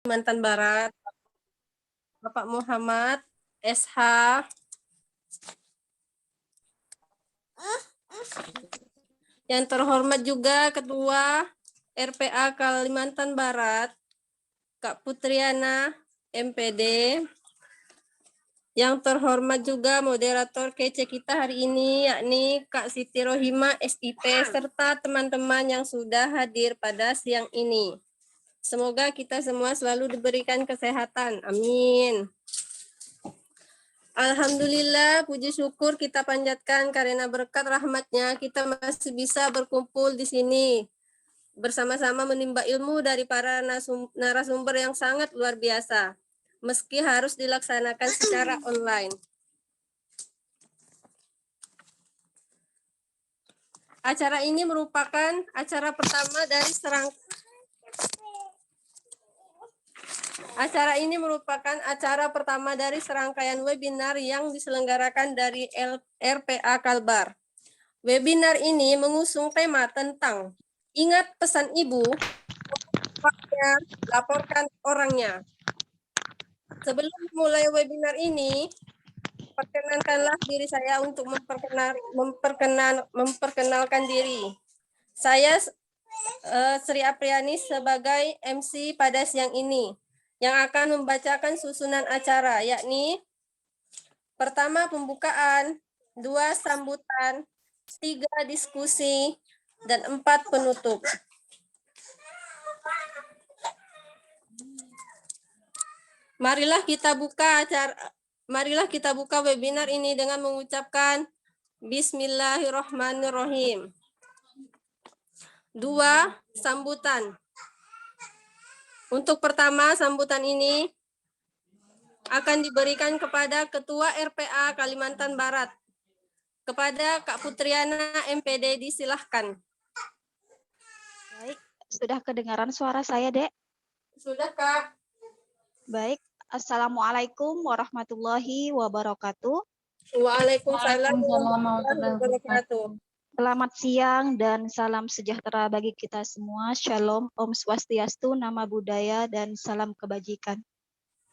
Kalimantan Barat, Bapak Muhammad SH. Yang terhormat juga Ketua RPA Kalimantan Barat, Kak Putriana MPD. Yang terhormat juga moderator kece kita hari ini, yakni Kak Siti Rohima SIP, serta teman-teman yang sudah hadir pada siang ini. Semoga kita semua selalu diberikan kesehatan. Amin. Alhamdulillah, puji syukur kita panjatkan karena berkat rahmatnya kita masih bisa berkumpul di sini bersama-sama menimba ilmu dari para narasumber yang sangat luar biasa, meski harus dilaksanakan secara online. Acara ini merupakan acara pertama dari serangkaian webinar yang diselenggarakan dari RPA Kalbar. Webinar ini mengusung tema tentang ingat pesan ibu, laporkan orangnya. Sebelum memulai webinar ini, perkenankanlah diri saya untuk memperkenalkan diri. Saya Sri Apriani sebagai MC pada siang ini yang akan membacakan susunan acara, yakni pertama pembukaan, 2 sambutan, 3 diskusi, dan 4 penutup. Marilah kita buka webinar ini dengan mengucapkan Bismillahirrahmanirrahim. 2 sambutan. Untuk pertama, sambutan ini akan diberikan kepada Ketua RPA Kalimantan Barat. Kepada Kak Putriana MPD, disilahkan. Baik, sudah kedengaran suara saya, Dek? Sudah, Kak. Baik, Assalamualaikum warahmatullahi wabarakatuh. Waalaikumsalam warahmatullahi wabarakatuh. Selamat siang dan salam sejahtera bagi kita semua. Shalom, Om Swastiastu, Nama Budaya, dan salam kebajikan.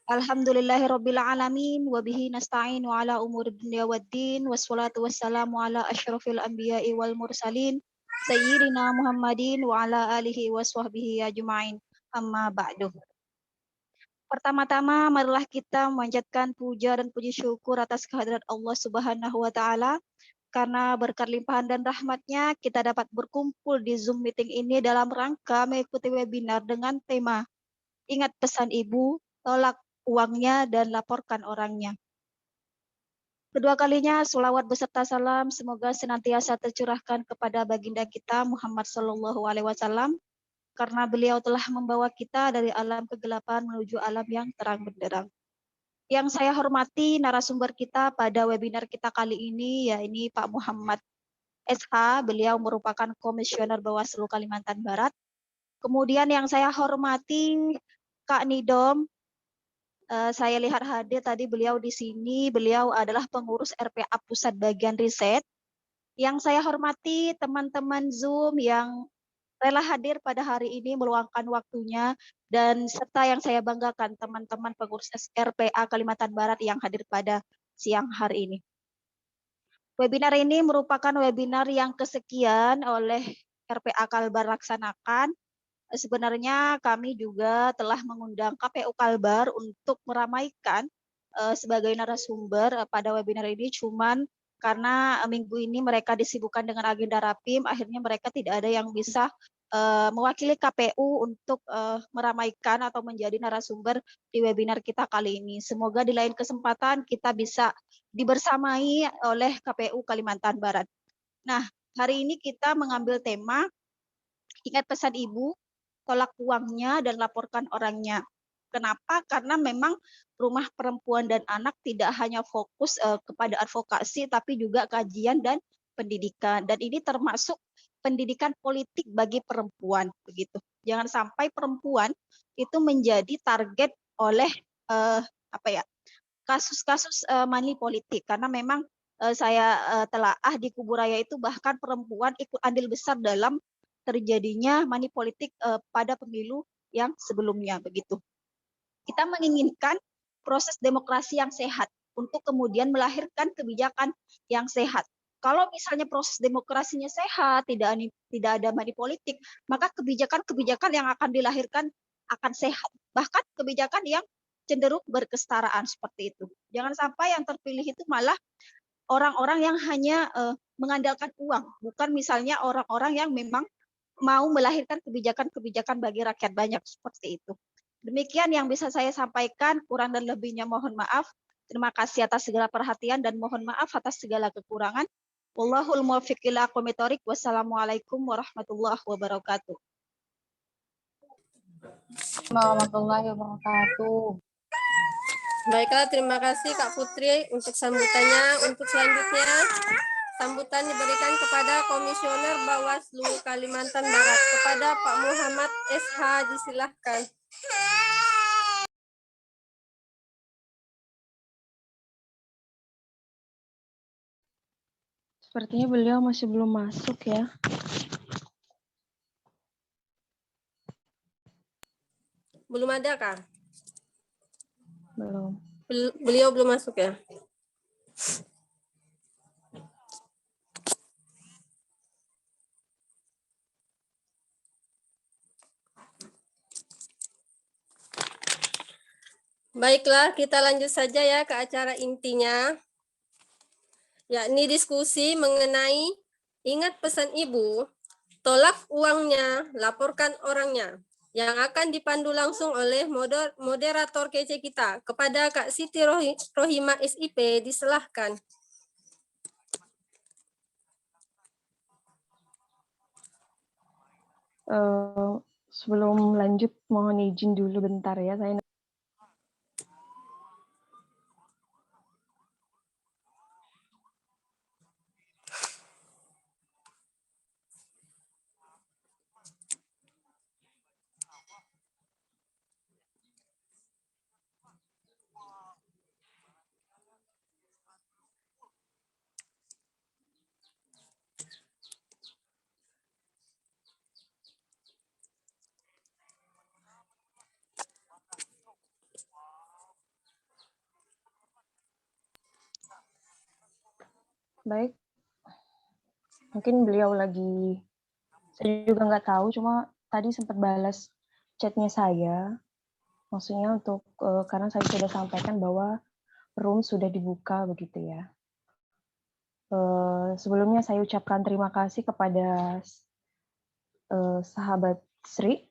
Alhamdulillahirabbil alamin wa bihi nasta'inu ala umuri dunya waddin wassalatu wassalamu ala asyrafil anbiya'i wal mursalin sayyidina Muhammadin wa ala alihi wa sahbihi ajma'in. Amma ba'du. Pertama-tama marilah kita memanjatkan puja dan puji syukur atas kehadirat Allah Subhanahu wa taala, karena berkat limpahan dan rahmatnya kita dapat berkumpul di Zoom meeting ini dalam rangka mengikuti webinar dengan tema Ingat Pesan Ibu, Tolak Uangnya dan Laporkan Orangnya. Kedua kalinya selawat beserta salam semoga senantiasa tercurahkan kepada baginda kita Muhammad SAW, karena beliau telah membawa kita dari alam kegelapan menuju alam yang terang benderang. Yang saya hormati narasumber kita pada webinar kita kali ini, yaitu Pak Muhammad SH, beliau merupakan Komisioner Bawaslu Kalimantan Barat. Kemudian yang saya hormati Kak Nidom, saya lihat hadir tadi beliau di sini, beliau adalah pengurus RPA Pusat Bagian Riset. Yang saya hormati teman-teman Zoom yang rela hadir pada hari ini meluangkan waktunya, dan serta yang saya banggakan teman-teman pengurus RPA Kalimantan Barat yang hadir pada siang hari ini. Webinar ini merupakan webinar yang kesekian oleh RPA Kalbar laksanakan. Sebenarnya kami juga telah mengundang KPU Kalbar untuk meramaikan sebagai narasumber pada webinar ini, cuman karena minggu ini mereka disibukkan dengan agenda rapim, akhirnya mereka tidak ada yang bisa mewakili KPU untuk meramaikan atau menjadi narasumber di webinar kita kali ini. Semoga di lain kesempatan kita bisa dibersamai oleh KPU Kalimantan Barat. Nah, hari ini kita mengambil tema Ingat Pesan Ibu, Tolak Uangnya dan Laporkan Orangnya. Kenapa? Karena memang Rumah Perempuan dan Anak tidak hanya fokus kepada advokasi, tapi juga kajian dan pendidikan. Dan ini termasuk pendidikan politik bagi perempuan, begitu. Jangan sampai perempuan itu menjadi target oleh kasus-kasus money politik. Karena memang saya telaah di Kuburaya itu bahkan perempuan ikut andil besar dalam terjadinya money politik pada pemilu yang sebelumnya, begitu. Kita menginginkan proses demokrasi yang sehat untuk kemudian melahirkan kebijakan yang sehat. Kalau misalnya proses demokrasinya sehat, tidak ada money politik, maka kebijakan-kebijakan yang akan dilahirkan akan sehat. Bahkan kebijakan yang cenderung berkesetaraan seperti itu. Jangan sampai yang terpilih itu malah orang-orang yang hanya mengandalkan uang, bukan misalnya orang-orang yang memang mau melahirkan kebijakan-kebijakan bagi rakyat banyak seperti itu. Demikian yang bisa saya sampaikan, kurang dan lebihnya mohon maaf. Terima kasih atas segala perhatian dan mohon maaf atas segala kekurangan. Wallahul muwaffiq ila aqwamit thoriq. Wassalamualaikum warahmatullahi wabarakatuh. Warahmatullahi wabarakatuh. Baiklah, terima kasih Kak Putri untuk sambutannya. Untuk selanjutnya, sambutan diberikan kepada Komisioner Bawaslu Kalimantan Barat, kepada Pak Muhammad SH, disilahkan. Sepertinya beliau masih belum masuk ya. Belum ada, Kak? Belum. Beliau belum masuk ya? Baiklah, kita lanjut saja ya ke acara intinya, yakni diskusi mengenai ingat pesan Ibu, tolak uangnya, laporkan orangnya, yang akan dipandu langsung oleh moderator kece kita. Kepada Kak Siti Rohimah SIP, disilahkan. Sebelum lanjut, mohon izin dulu bentar ya. Saya baik. Mungkin beliau lagi, saya juga nggak tahu, cuma tadi sempat balas chatnya saya. Maksudnya untuk, karena saya sudah sampaikan bahwa room sudah dibuka begitu ya. Sebelumnya saya ucapkan terima kasih kepada sahabat Sri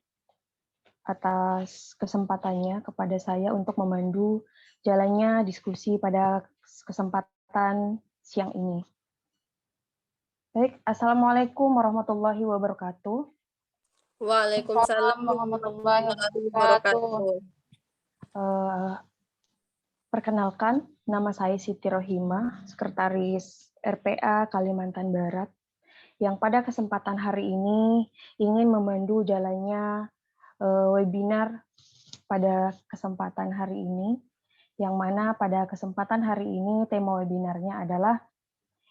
atas kesempatannya kepada saya untuk memandu jalannya diskusi pada kesempatan siang ini. Baik, Assalamualaikum warahmatullahi wabarakatuh. Waalaikumsalam warahmatullahi wabarakatuh. Perkenalkan, nama saya Siti Rohimah, Sekretaris RPA Kalimantan Barat, yang pada kesempatan hari ini ingin memandu jalannya webinar pada kesempatan hari ini, yang mana pada kesempatan hari ini tema webinarnya adalah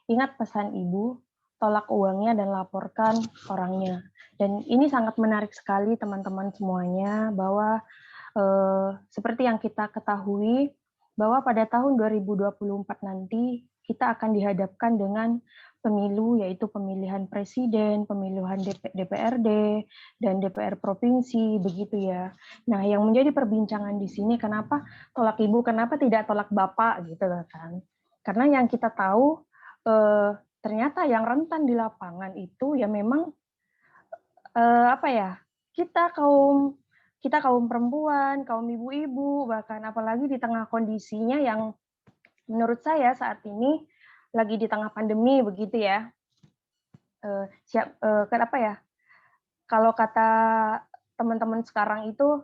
ingat pesan Ibu, tolak uangnya dan laporkan orangnya. Dan ini sangat menarik sekali teman-teman semuanya, bahwa seperti yang kita ketahui, bahwa pada tahun 2024 nanti kita akan dihadapkan dengan pemilu, yaitu pemilihan presiden, pemilihan DPRD, dan DPR provinsi, begitu ya. Nah, yang menjadi perbincangan di sini, kenapa tolak Ibu, kenapa tidak tolak Bapak, gitu kan. Karena yang kita tahu, ternyata yang rentan di lapangan itu ya memang, kita kaum perempuan, kaum ibu-ibu, bahkan apalagi di tengah kondisinya yang menurut saya saat ini lagi di tengah pandemi begitu ya. Kalau kata teman-teman sekarang itu,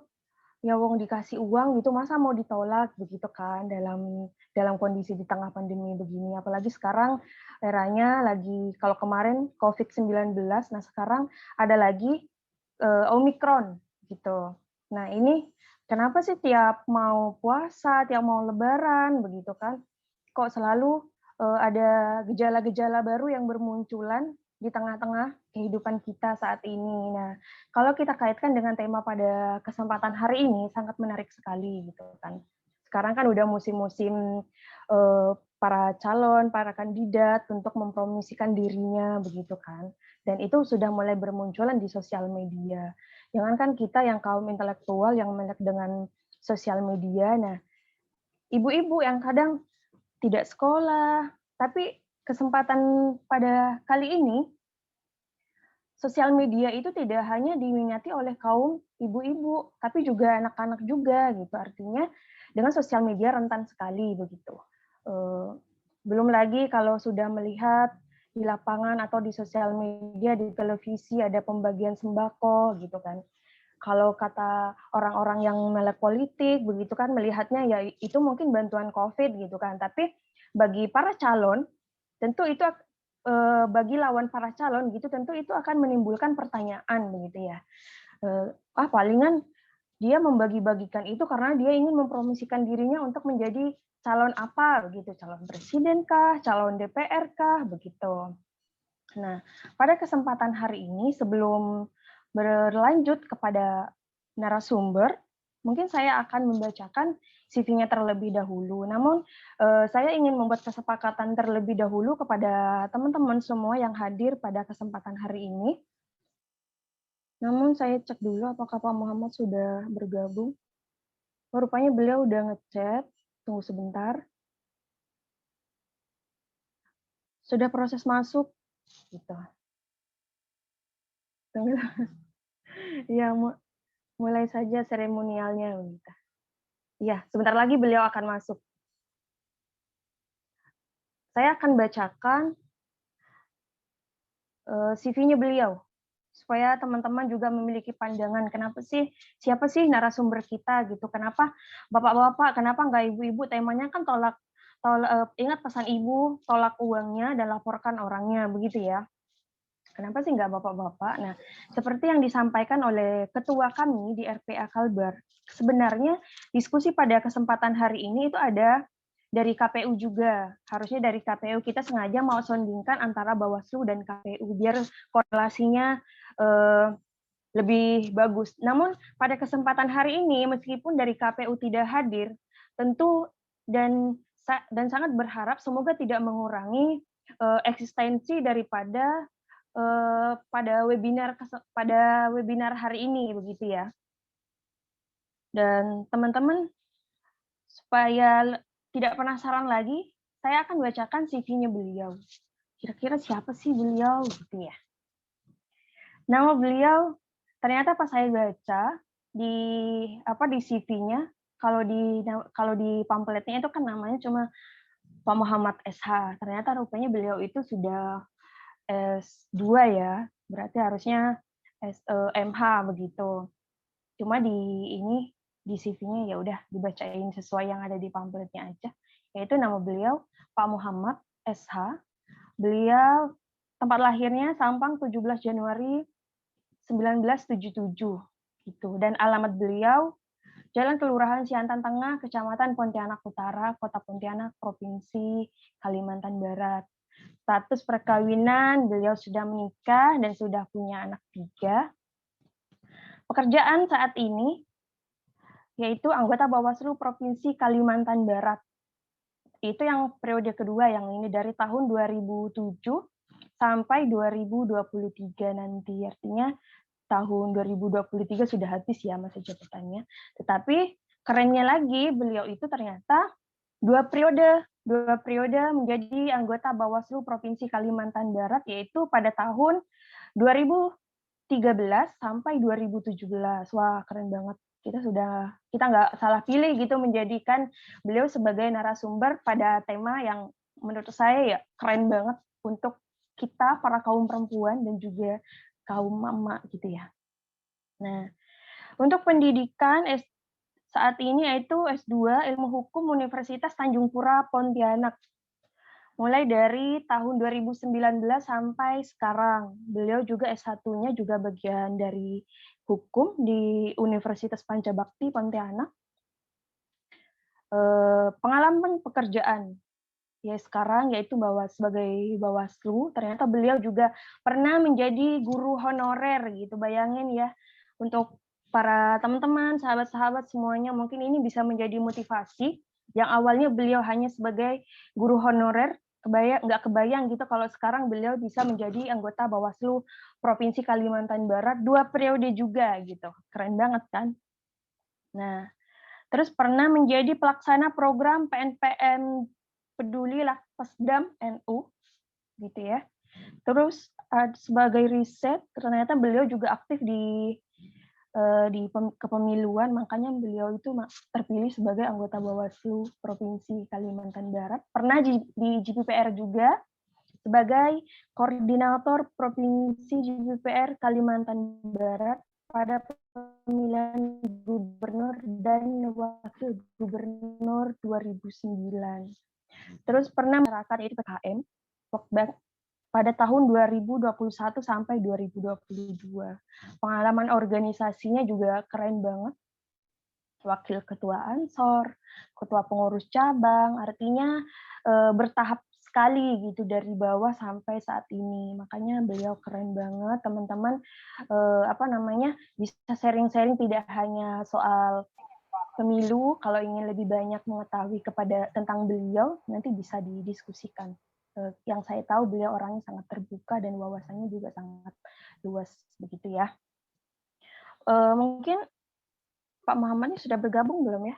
ya wong dikasih uang gitu masa mau ditolak begitu kan, dalam kondisi di tengah pandemi begini. Apalagi sekarang eranya lagi, kalau kemarin COVID-19, nah sekarang ada lagi Omikron gitu. Nah ini kenapa sih tiap mau puasa, tiap mau lebaran begitu kan, kok selalu ada gejala-gejala baru yang bermunculan di tengah-tengah kehidupan kita saat ini. Nah, kalau kita kaitkan dengan tema pada kesempatan hari ini, sangat menarik sekali gitu kan. Sekarang kan udah musim-musim para calon, para kandidat untuk mempromosikan dirinya begitu kan. Dan itu sudah mulai bermunculan di sosial media. Jangankan kita yang kaum intelektual yang melek dengan sosial media, nah ibu-ibu yang kadang tidak sekolah, tapi kesempatan pada kali ini sosial media itu tidak hanya diminati oleh kaum ibu-ibu, tapi juga anak-anak juga gitu. Artinya dengan sosial media rentan sekali begitu. Belum lagi kalau sudah melihat di lapangan atau di sosial media, di televisi ada pembagian sembako gitu kan. Kalau kata orang-orang yang melek politik begitu kan melihatnya ya itu mungkin bantuan COVID gitu kan. Tapi bagi para calon tentu itu bagi lawan para calon gitu tentu itu akan menimbulkan pertanyaan begitu ya. Palingan dia membagi-bagikan itu karena dia ingin mempromosikan dirinya untuk menjadi calon apa begitu, calon presiden kah, calon DPR kah begitu. Nah, pada kesempatan hari ini sebelum berlanjut kepada narasumber, mungkin saya akan membacakan CV-nya terlebih dahulu. Namun saya ingin membuat kesepakatan terlebih dahulu kepada teman-teman semua yang hadir pada kesempatan hari ini. Namun saya cek dulu apakah Pak Muhammad sudah bergabung. Oh, rupanya beliau udah ngechat. Tunggu sebentar. Sudah proses masuk. Gitu. Tunggu. Ya, mulai saja seremonialnya. Ya, sebentar lagi beliau akan masuk. Saya akan bacakan CV-nya beliau supaya teman-teman juga memiliki pandangan siapa sih narasumber kita gitu, kenapa bapak-bapak, kenapa nggak ibu-ibu, temanya kan ingat pesan ibu, tolak uangnya dan laporkan orangnya begitu ya. Kenapa sih nggak bapak-bapak? Nah, seperti yang disampaikan oleh ketua kami di RPA Kalbar, sebenarnya diskusi pada kesempatan hari ini itu ada dari KPU juga. Harusnya dari KPU kita sengaja mau soundingkan antara Bawaslu dan KPU biar korelasinya lebih bagus. Namun pada kesempatan hari ini meskipun dari KPU tidak hadir, tentu dan sangat berharap semoga tidak mengurangi eksistensi daripada pada webinar hari ini begitu ya. Dan teman-teman supaya tidak penasaran lagi, saya akan bacakan CV-nya beliau. Kira-kira siapa sih beliau gitu ya. Nama beliau ternyata pas saya baca di CV-nya kalau di pamfletnya itu kan namanya cuma Pak Muhammad SH. Ternyata rupanya beliau itu sudah S2 ya. Berarti harusnya MH begitu. Cuma di CV-nya ya udah dibacain sesuai yang ada di pamfletnya aja. Yaitu nama beliau Pak Muhammad SH. Beliau tempat lahirnya Sampang 17 Januari 1977 gitu. Dan alamat beliau Jalan Kelurahan Siantan Tengah, Kecamatan Pontianak Utara, Kota Pontianak, Provinsi Kalimantan Barat. Status perkawinan, beliau sudah menikah dan sudah punya anak 3. Pekerjaan saat ini yaitu anggota Bawaslu Provinsi Kalimantan Barat. Itu yang periode kedua, yang ini dari tahun 2007 sampai 2023 nanti. Artinya tahun 2023 sudah habis ya masa jabatannya. Tetapi kerennya lagi, beliau itu ternyata dua periode menjadi anggota Bawaslu Provinsi Kalimantan Barat, yaitu pada tahun 2013 sampai 2017. Wah, keren banget. Kita nggak salah pilih gitu menjadikan beliau sebagai narasumber pada tema yang menurut saya ya keren banget untuk kita para kaum perempuan dan juga kaum mama gitu ya. Nah, untuk pendidikan saat ini yaitu S2 Ilmu Hukum Universitas Tanjung Pura Pontianak. Mulai dari tahun 2019 sampai sekarang. Beliau juga S1-nya juga bagian dari hukum di Universitas Pancabakti Pontianak. Pengalaman pekerjaan. ya sekarang, yaitu sebagai Bawaslu. Ternyata beliau juga pernah menjadi guru honorer gitu. Bayangin ya, untuk para teman-teman, sahabat-sahabat semuanya, mungkin ini bisa menjadi motivasi. Yang awalnya beliau hanya sebagai guru honorer, nggak kebayang gitu kalau sekarang beliau bisa menjadi anggota Bawaslu Provinsi Kalimantan Barat 2 periode juga gitu. Keren banget kan? Nah, terus pernah menjadi pelaksana program PNPN Peduli lah Pesdam NU gitu ya. Terus sebagai riset ternyata beliau juga aktif di kepemiluan, makanya beliau itu terpilih sebagai anggota Bawaslu Provinsi Kalimantan Barat. Pernah di JPPR juga sebagai koordinator Provinsi JPPR Kalimantan Barat pada pemilihan gubernur dan wakil gubernur 2009. Terus pernah menerapkan itu PKM pada tahun 2021 sampai 2022. Pengalaman organisasinya juga keren banget. Wakil ketua Ansor, ketua pengurus cabang, artinya bertahap sekali gitu dari bawah sampai saat ini. Makanya beliau keren banget, teman-teman. Bisa sharing-sharing tidak hanya soal pemilu, kalau ingin lebih banyak mengetahui tentang beliau, nanti bisa didiskusikan. Yang saya tahu beliau orangnya sangat terbuka dan wawasannya juga sangat luas begitu ya. Mungkin Pak Muhammad ini sudah bergabung belum ya?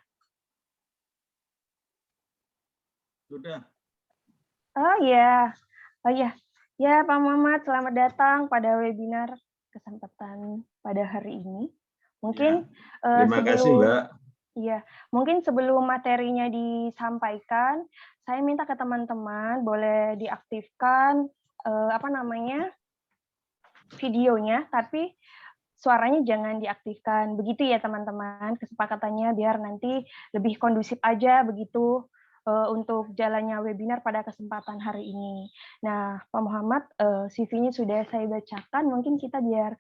Sudah. Oh ya, ya Pak Muhammad, selamat datang pada webinar kesempatan pada hari ini. Mungkin ya. Terima kasih Mbak. Iya, mungkin sebelum materinya disampaikan, saya minta ke teman-teman boleh diaktifkan videonya, tapi suaranya jangan diaktifkan. Begitu ya teman-teman, kesepakatannya biar nanti lebih kondusif aja begitu untuk jalannya webinar pada kesempatan hari ini. Nah, Pak Muhammad, CV-nya sudah saya bacakan, mungkin kita biar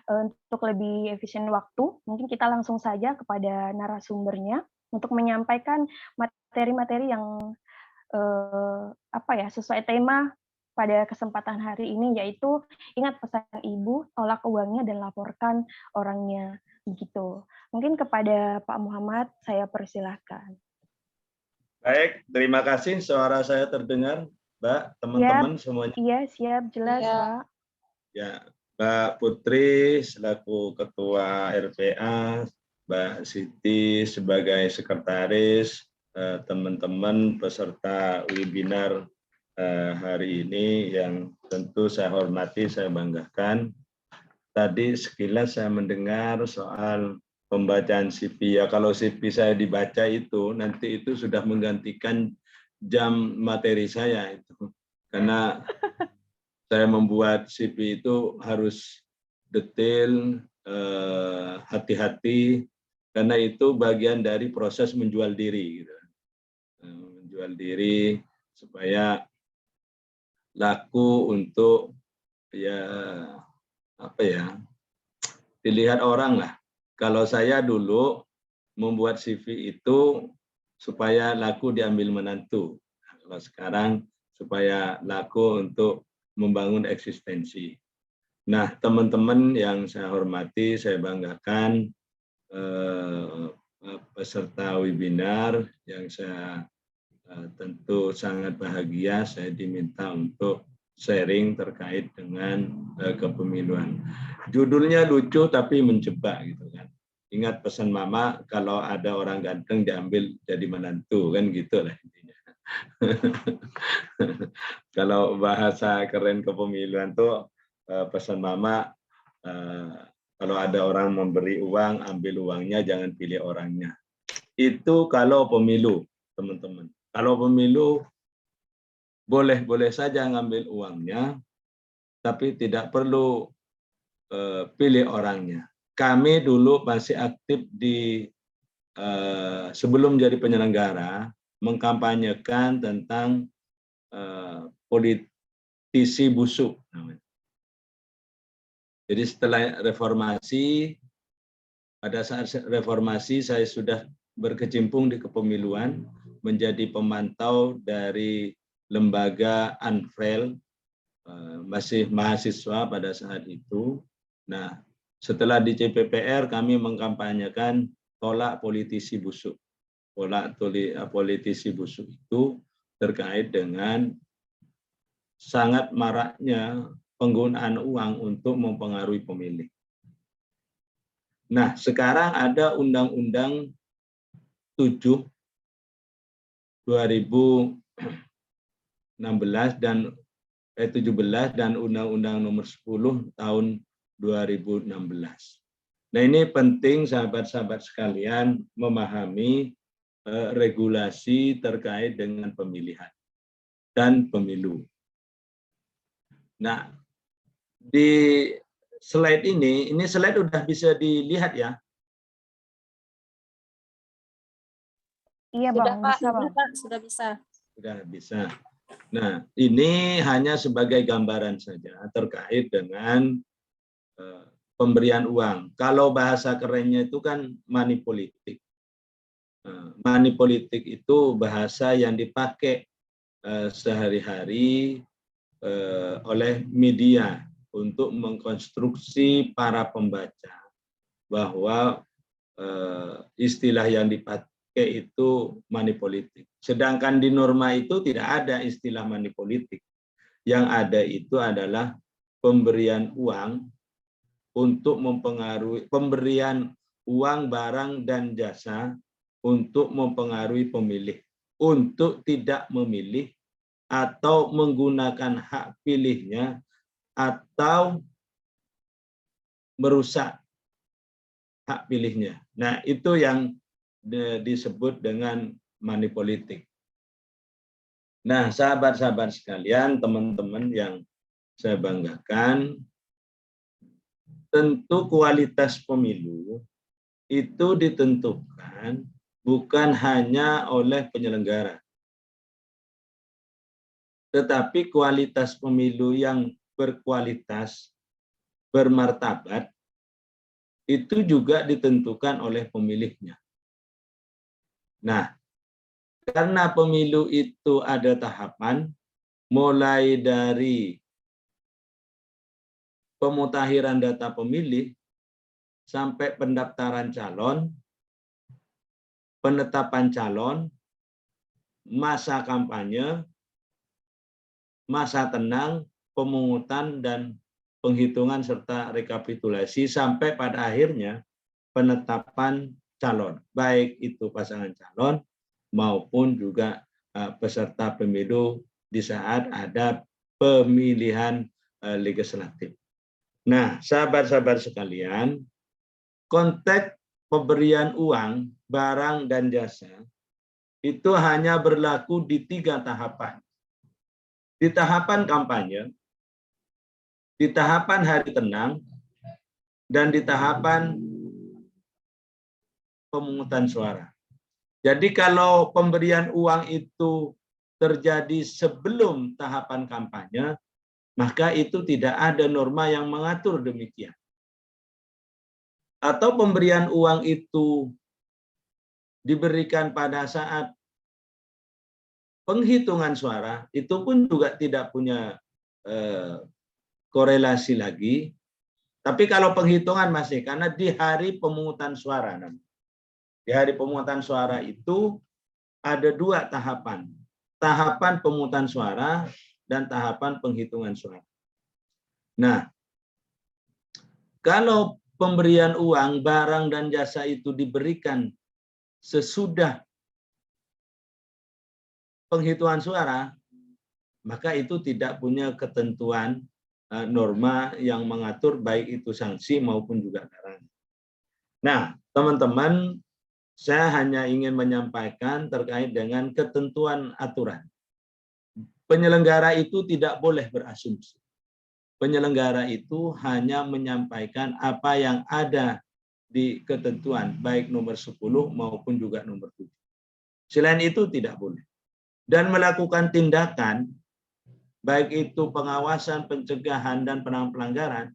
untuk lebih efisien waktu, mungkin kita langsung saja kepada narasumbernya untuk menyampaikan materi-materi yang sesuai tema pada kesempatan hari ini, yaitu ingat pesan ibu, tolak uangnya dan laporkan orangnya. Begitu. Mungkin kepada Pak Muhammad saya persilahkan. Baik, terima kasih. Suara saya terdengar, Mbak, teman-teman semuanya. Iya, siap, jelas, ya. Pak. Ya, Mbak Putri selaku Ketua RPA, Mbak Siti sebagai sekretaris, teman-teman peserta webinar hari ini yang tentu saya hormati, saya banggakan. Tadi sekilas saya mendengar soal pembacaan CV. Ya, kalau CV saya dibaca itu, nanti itu sudah menggantikan jam materi saya itu. Karena saya membuat CV itu harus detail, hati-hati, karena itu bagian dari proses menjual diri. Gitu. Menjual diri supaya laku untuk dilihat orang lah. Kalau saya dulu membuat CV itu supaya laku diambil menantu. Kalau sekarang supaya laku untuk membangun eksistensi. Nah, teman-teman yang saya hormati, saya banggakan peserta webinar yang saya tentu sangat bahagia saya diminta untuk sharing terkait dengan kepemiluan. Judulnya lucu tapi menjebak gitu kan. Ingat pesan mama, kalau ada orang ganteng diambil jadi menantu kan gitu lah intinya. Kalau bahasa keren kepemiluan tuh pesan mama, kalau ada orang memberi uang, ambil uangnya, jangan pilih orangnya. Itu kalau pemilu, teman-teman. Kalau pemilu, boleh saja ngambil uangnya, tapi tidak perlu pilih orangnya. Kami dulu masih aktif sebelum jadi penyelenggara, mengkampanyekan tentang politisi busuk. Jadi setelah reformasi, pada saat reformasi saya sudah berkecimpung di kepemiluan, menjadi pemantau dari lembaga Anfrel, masih mahasiswa pada saat itu. Nah, setelah di CPPR kami mengkampanyekan tolak politisi busuk. Politisi busuk itu terkait dengan sangat maraknya penggunaan uang untuk mempengaruhi pemilih. Nah, sekarang ada Undang-Undang 7 2016 dan 17 dan Undang-Undang nomor 10 tahun 2016. Nah, ini penting sahabat-sahabat sekalian memahami regulasi terkait dengan pemilihan dan pemilu. Nah, di slide ini slide udah bisa dilihat ya? Iya Sudah, Bang, Pak. bisa Bang. Sudah bisa. Sudah bisa. Nah, ini hanya sebagai gambaran saja terkait dengan pemberian uang. Kalau bahasa kerennya itu kan money politik. Money politik itu bahasa yang dipakai sehari-hari oleh media untuk mengkonstruksi para pembaca bahwa istilah yang dipakai itu money politik. Sedangkan di norma itu tidak ada istilah money politik. Yang ada itu adalah pemberian uang untuk mempengaruhi, pemberian uang, barang, dan jasa untuk mempengaruhi pemilih, untuk tidak memilih atau menggunakan hak pilihnya atau merusak hak pilihnya. Nah, itu yang disebut dengan money politik. Nah, sahabat-sahabat sekalian, teman-teman yang saya banggakan, tentu kualitas pemilu itu ditentukan bukan hanya oleh penyelenggara, tetapi kualitas pemilu yang berkualitas, bermartabat, itu juga ditentukan oleh pemilihnya. Nah, karena pemilu itu ada tahapan, mulai dari pemutakhiran data pemilih, sampai pendaftaran calon, penetapan calon, masa kampanye, masa tenang, pemungutan, dan penghitungan serta rekapitulasi, sampai pada akhirnya penetapan calon, baik itu pasangan calon maupun juga peserta pemilu di saat ada pemilihan legislatif. Nah, sahabat-sahabat sekalian, konteks pemberian uang, barang, dan jasa itu hanya berlaku di 3 tahapan. Di tahapan kampanye, di tahapan hari tenang, dan di tahapan pemungutan suara. Jadi kalau pemberian uang itu terjadi sebelum tahapan kampanye, maka itu tidak ada norma yang mengatur demikian. Atau pemberian uang itu diberikan pada saat penghitungan suara, itu pun juga tidak punya korelasi lagi. Tapi kalau penghitungan masih, karena di hari pemungutan suara. Di hari pemungutan suara itu ada 2 tahapan. Tahapan pemungutan suara dan tahapan penghitungan suara. Nah, kalau pemberian uang, barang, dan jasa itu diberikan sesudah penghitungan suara, maka itu tidak punya ketentuan norma yang mengatur baik itu sanksi maupun juga larangan. Nah, teman-teman, saya hanya ingin menyampaikan terkait dengan ketentuan aturan. Penyelenggara itu tidak boleh berasumsi. Penyelenggara itu hanya menyampaikan apa yang ada di ketentuan, baik nomor 10 maupun juga nomor 7. Selain itu tidak boleh. Dan melakukan tindakan, baik itu pengawasan, pencegahan, dan penanganan pelanggaran,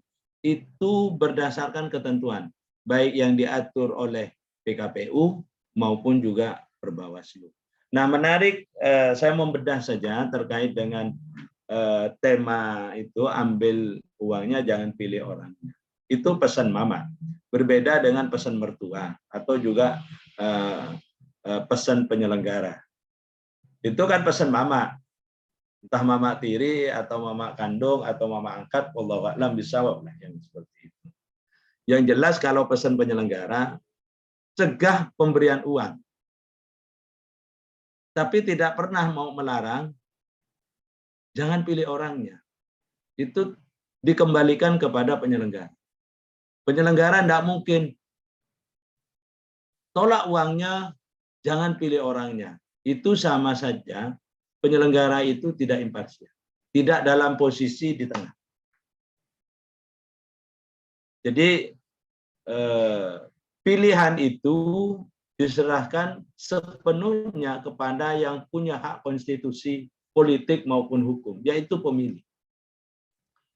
itu berdasarkan ketentuan, baik yang diatur oleh PKPU maupun juga Perbawaslu. Nah, menarik, saya membedah saja terkait dengan tema itu, ambil uangnya jangan pilih orangnya. Itu pesan mama. Berbeda dengan pesan mertua atau juga pesan penyelenggara. Itu kan pesan mama. Entah mama tiri atau mama kandung atau mama angkat, wallahu a'lam bishawab lah yang seperti itu. Yang jelas kalau pesan penyelenggara, cegah pemberian uang. Tapi tidak pernah mau melarang, jangan pilih orangnya. Itu dikembalikan kepada penyelenggara. Penyelenggara tidak mungkin tolak uangnya, jangan pilih orangnya. Itu sama saja penyelenggara itu tidak imparsial. Tidak dalam posisi di tengah. Jadi pilihan itu diserahkan sepenuhnya kepada yang punya hak konstitusi, politik maupun hukum, yaitu pemilih.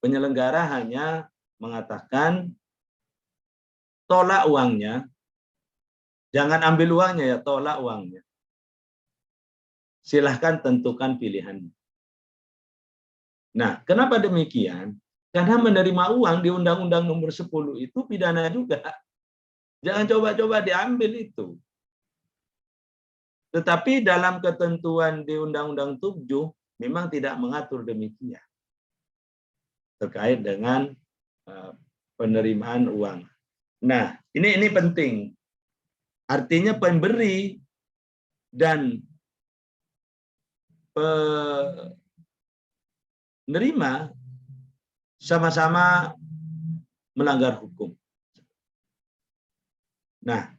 Penyelenggara hanya mengatakan tolak uangnya, jangan ambil uangnya ya, tolak uangnya. Silahkan tentukan pilihannya. Nah, kenapa demikian? Karena menerima uang di Undang-Undang Nomor 10 itu pidana juga. Jangan coba-coba diambil itu. Tetapi dalam ketentuan di Undang-Undang 7 memang tidak mengatur demikian. Terkait dengan penerimaan uang. Nah, ini penting. Artinya pemberi dan penerima sama-sama melanggar hukum. Nah,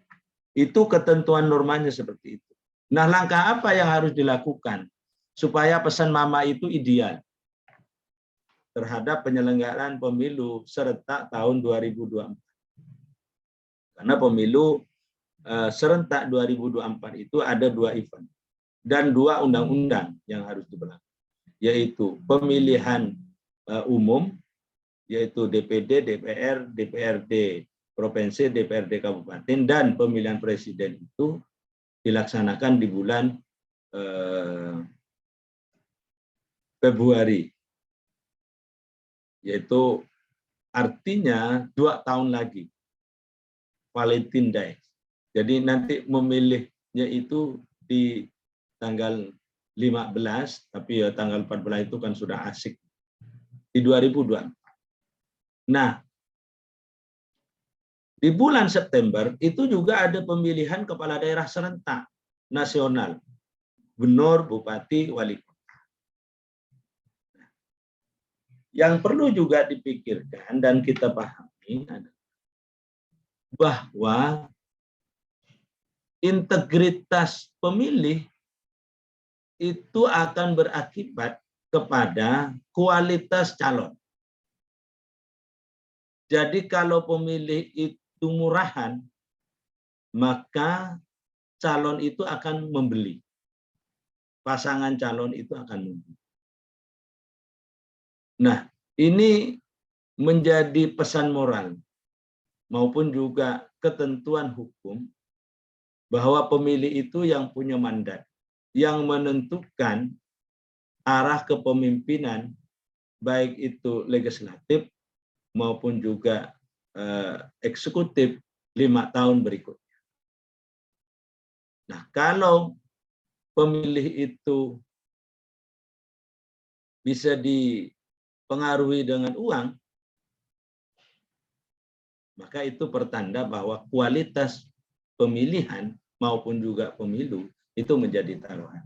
itu ketentuan normanya seperti itu. Nah, langkah apa yang harus dilakukan supaya pesan mama itu ideal terhadap penyelenggaraan pemilu serentak tahun 2024? Karena pemilu serentak 2024 itu ada 2 event dan 2 undang-undang yang harus diberlakukan, yaitu pemilihan umum, yaitu DPD, DPR, DPRD provinsi, DPRD kabupaten, dan pemilihan presiden itu dilaksanakan di bulan Februari, yaitu artinya 2 tahun lagi, Valentine Day. Jadi nanti memilihnya itu di tanggal 15, tapi ya tanggal 14 itu kan sudah asik, di 2024. Nah, di bulan September itu juga ada pemilihan kepala daerah serentak nasional, gubernur, bupati, wali kota. Yang perlu juga dipikirkan dan kita pahami adalah bahwa integritas pemilih itu akan berakibat kepada kualitas calon. Jadi kalau pemilih itu murahan, maka calon itu akan membeli. Pasangan calon itu akan membeli. Nah, ini menjadi pesan moral maupun juga ketentuan hukum bahwa pemilih itu yang punya mandat, yang menentukan arah kepemimpinan, baik itu legislatif maupun juga eksekutif 5 tahun berikutnya. Nah, kalau pemilih itu bisa dipengaruhi dengan uang, maka itu pertanda bahwa kualitas pemilihan maupun juga pemilu itu menjadi taruhan.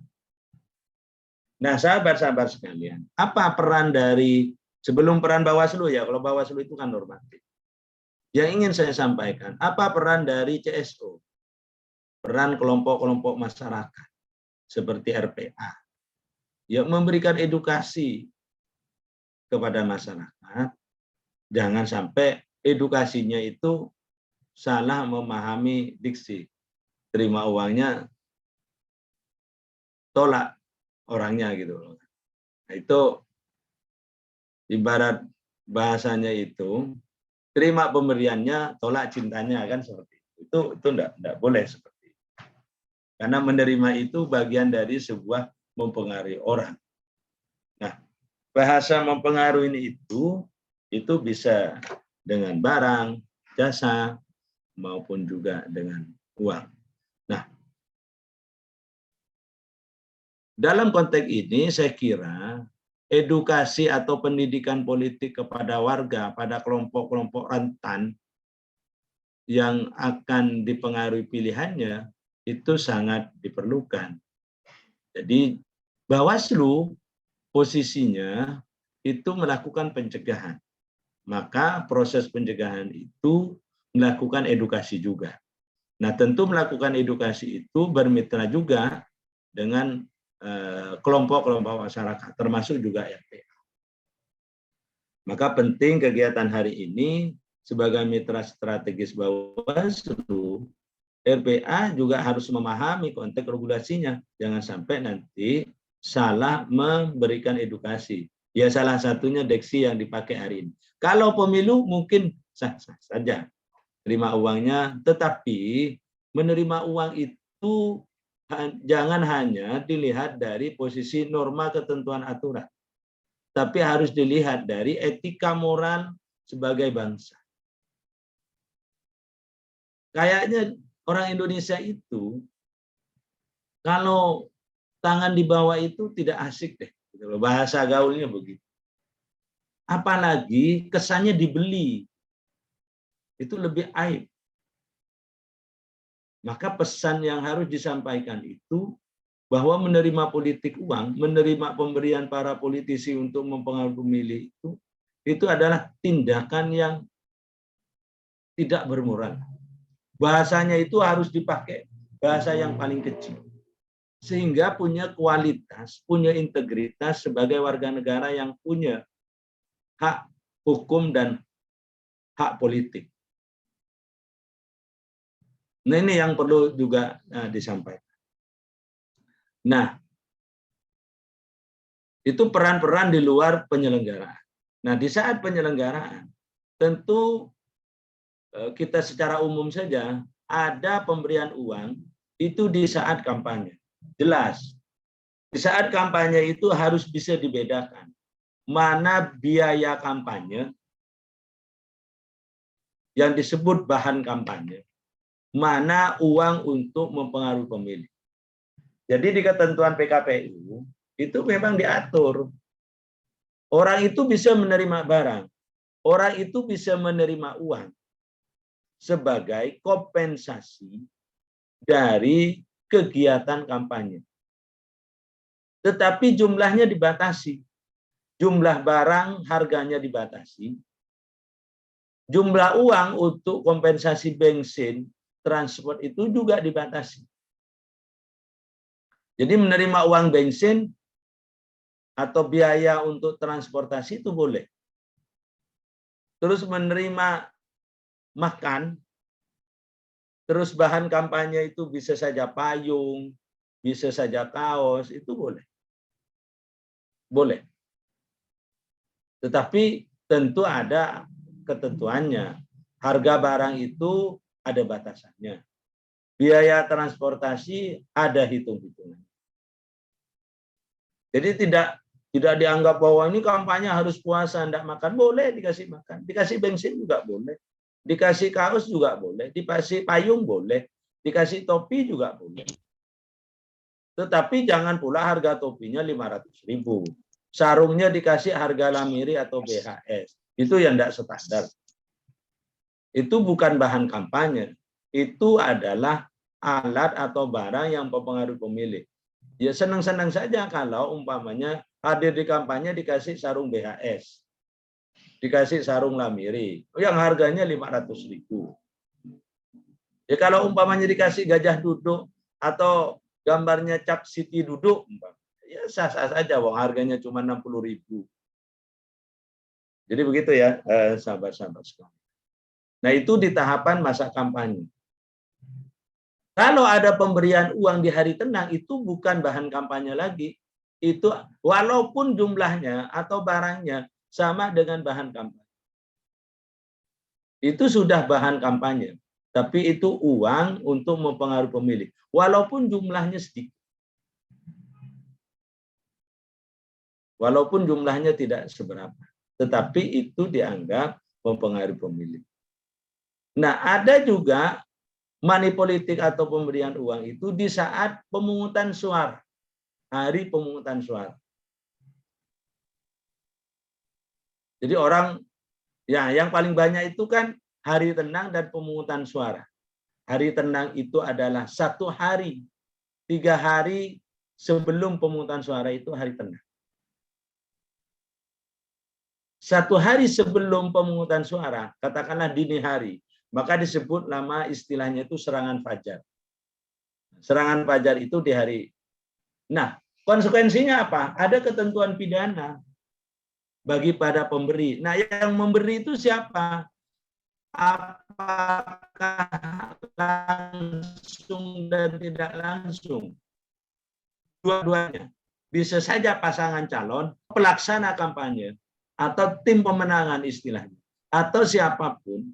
Nah, sahabat-sahabat sekalian, apa peran dari, sebelum peran Bawaslu ya, kalau Bawaslu itu kan normatif. Yang ingin saya sampaikan, apa peran dari CSO? Peran kelompok-kelompok masyarakat seperti RPA. Ya, memberikan edukasi kepada masyarakat, jangan sampai edukasinya itu salah memahami diksi. Terima uangnya, tolak orangnya gitu loh. Nah, itu ibarat bahasanya itu, terima pemberiannya, tolak cintanya, kan seperti itu. Itu enggak boleh seperti itu. Karena menerima itu bagian dari sebuah mempengaruhi orang. Nah, bahasa mempengaruhi ini itu bisa dengan barang, jasa, maupun juga dengan uang. Nah, dalam konteks ini saya kira edukasi atau pendidikan politik kepada warga, pada kelompok-kelompok rentan yang akan dipengaruhi pilihannya itu sangat diperlukan. Jadi Bawaslu posisinya itu melakukan pencegahan. Maka proses pencegahan itu melakukan edukasi juga. Nah, tentu melakukan edukasi itu bermitra juga dengan kelompok-kelompok masyarakat, termasuk juga RPA. Maka penting kegiatan hari ini sebagai mitra strategis Bawaslu, RPA juga harus memahami konteks regulasinya. Jangan sampai nanti salah memberikan edukasi. Ya salah satunya diksi yang dipakai hari ini. Kalau pemilu mungkin sah-sah saja terima uangnya, tetapi menerima uang itu jangan hanya dilihat dari posisi norma ketentuan aturan, tapi harus dilihat dari etika moral sebagai bangsa. Kayaknya orang Indonesia itu kalau tangan di bawah itu tidak asik deh. Bahasa gaulnya begitu. Apalagi kesannya dibeli. Itu lebih aib. Maka pesan yang harus disampaikan itu bahwa menerima politik uang, menerima pemberian para politisi untuk mempengaruhi pemilih itu adalah tindakan yang tidak bermoral. Bahasanya itu harus dipakai bahasa yang paling kecil. Sehingga punya kualitas, punya integritas sebagai warga negara yang punya hak hukum dan hak politik. Nah, ini yang perlu juga disampaikan. Nah, itu peran-peran di luar penyelenggaraan. Nah, di saat penyelenggaraan, tentu kita secara umum saja ada pemberian uang itu di saat kampanye. Jelas. Di saat kampanye itu harus bisa dibedakan. Mana biaya kampanye yang disebut bahan kampanye, mana uang untuk mempengaruhi pemilih. Jadi di ketentuan PKPU itu memang diatur. Orang itu bisa menerima barang, orang itu bisa menerima uang sebagai kompensasi dari kegiatan kampanye. Tetapi jumlahnya dibatasi. Jumlah barang harganya dibatasi. Jumlah uang untuk kompensasi bensin, transport itu juga dibatasi. Jadi menerima uang bensin atau biaya untuk transportasi itu boleh. Terus menerima makan, terus bahan kampanye itu bisa saja payung, bisa saja kaos, itu boleh. Boleh. Tetapi tentu ada ketentuannya. Harga barang itu ada batasannya. Biaya transportasi ada hitung-hitungan. Jadi tidak dianggap bahwa ini kampanye harus puasa, tidak makan. Boleh dikasih makan. Dikasih bensin juga boleh. Dikasih kaos juga boleh. Dikasih payung boleh. Dikasih topi juga boleh. Tetapi jangan pula harga topinya 500.000. Sarungnya dikasih harga lamiri atau BHS. Itu yang tidak standar. Itu bukan bahan kampanye. Itu adalah alat atau barang yang mempengaruhi pemilih. Ya senang-senang saja kalau umpamanya hadir di kampanye dikasih sarung BHS. Dikasih sarung lamiri. Yang harganya 500.000. Ya kalau umpamanya dikasih gajah duduk atau gambarnya Cap City duduk, ya sah-sah saja, wong harganya cuma 60.000. Jadi begitu ya, sahabat-sahabat sekalian. Nah, itu di tahapan masa kampanye. Kalau ada pemberian uang di hari tenang, itu bukan bahan kampanye lagi. Itu walaupun jumlahnya atau barangnya sama dengan bahan kampanye. Itu sudah bahan kampanye. Tapi itu uang untuk mempengaruhi pemilih. Walaupun jumlahnya sedikit. Walaupun jumlahnya tidak seberapa. Tetapi itu dianggap mempengaruhi pemilih. Nah, ada juga money politik atau pemberian uang itu di saat pemungutan suara. Hari pemungutan suara. Jadi orang, ya yang paling banyak itu kan hari tenang dan pemungutan suara. Hari tenang itu adalah 1 hari, 3 hari sebelum pemungutan suara itu hari tenang. 1 hari sebelum pemungutan suara, katakanlah dini hari, maka disebut nama istilahnya itu serangan fajar. Serangan fajar itu di hari. Nah, konsekuensinya apa? Ada ketentuan pidana bagi pada pemberi. Nah, yang memberi itu siapa? Apakah langsung dan tidak langsung? Dua-duanya. Bisa saja pasangan calon, pelaksana kampanye, atau tim pemenangan istilahnya, atau siapapun.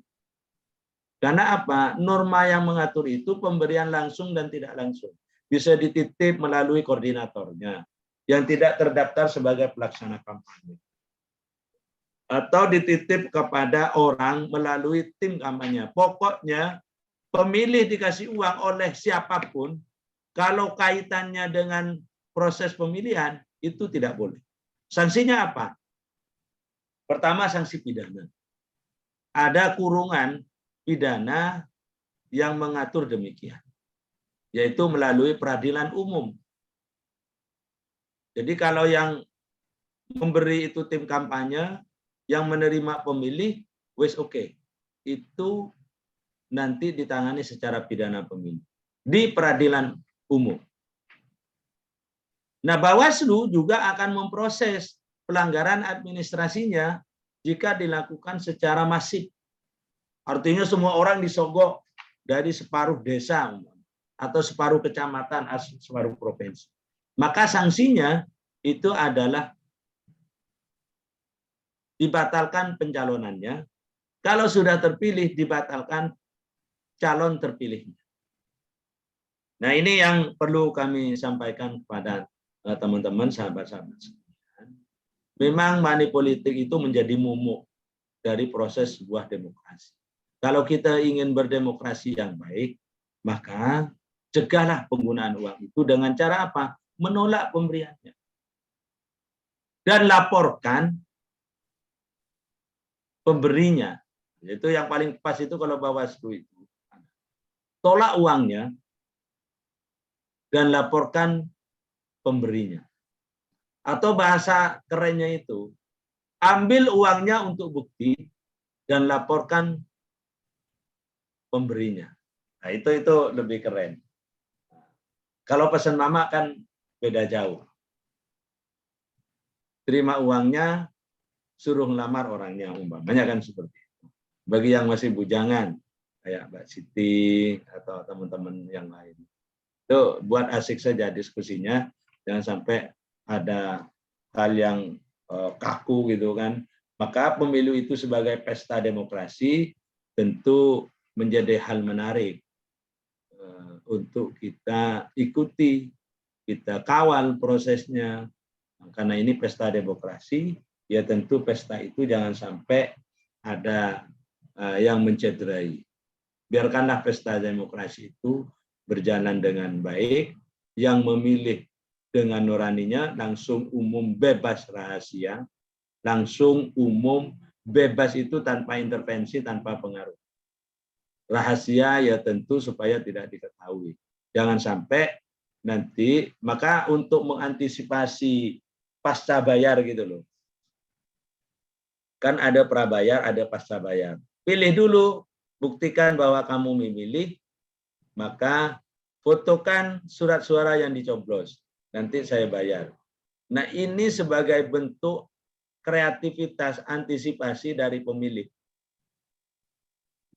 Karena apa? Norma yang mengatur itu pemberian langsung dan tidak langsung. Bisa dititip melalui koordinatornya, yang tidak terdaftar sebagai pelaksana kampanye. Atau dititip kepada orang melalui tim kampanye. Pokoknya pemilih dikasih uang oleh siapapun, kalau kaitannya dengan proses pemilihan, itu tidak boleh. Sanksinya apa? Pertama, sanksi pidana. Ada kurungan pidana yang mengatur demikian, yaitu melalui peradilan umum. Jadi kalau yang memberi itu tim kampanye, yang menerima pemilih, wes oke. Itu nanti ditangani secara pidana pemilu di peradilan umum. Nah, Bawaslu juga akan memproses pelanggaran administrasinya jika dilakukan secara masif. Artinya semua orang disogok dari separuh desa atau separuh kecamatan, separuh provinsi. Maka sanksinya itu adalah dibatalkan pencalonannya. Kalau sudah terpilih, dibatalkan calon terpilihnya. Nah, ini yang perlu kami sampaikan kepada teman-teman, sahabat-sahabat. Memang money politik itu menjadi momok dari proses sebuah demokrasi. Kalau kita ingin berdemokrasi yang baik, maka cegahlah penggunaan uang itu dengan cara apa? Menolak pemberiannya. Dan laporkan pemberinya. Itu yang paling pas itu kalau Bawaslu itu. Tolak uangnya dan laporkan pemberinya. Atau bahasa kerennya itu, ambil uangnya untuk bukti dan laporkan pemberinya. Nah, itu lebih keren. Kalau pesan mama kan beda jauh. Terima uangnya, suruh ngelamar orangnya, umpamanya kan seperti itu. Bagi yang masih bujangan, kayak Mbak Siti atau teman-teman yang lain. Itu buat asik saja diskusinya, jangan sampai ada hal yang kaku gitu kan. Maka pemilu itu sebagai pesta demokrasi tentu menjadi hal menarik untuk kita ikuti, kita kawal prosesnya. Karena ini pesta demokrasi, ya tentu pesta itu jangan sampai ada yang mencederai. Biarkanlah pesta demokrasi itu berjalan dengan baik, yang memilih dengan nuraninya langsung umum bebas rahasia, langsung umum bebas itu tanpa intervensi, tanpa pengaruh. Rahasia ya tentu supaya tidak diketahui. Jangan sampai nanti, maka untuk mengantisipasi pasca bayar gitu loh. Kan ada prabayar, ada pasca bayar. Pilih dulu, buktikan bahwa kamu memilih, maka fotokan surat suara yang dicoblos. Nanti saya bayar. Nah, ini sebagai bentuk kreativitas antisipasi dari pemilih.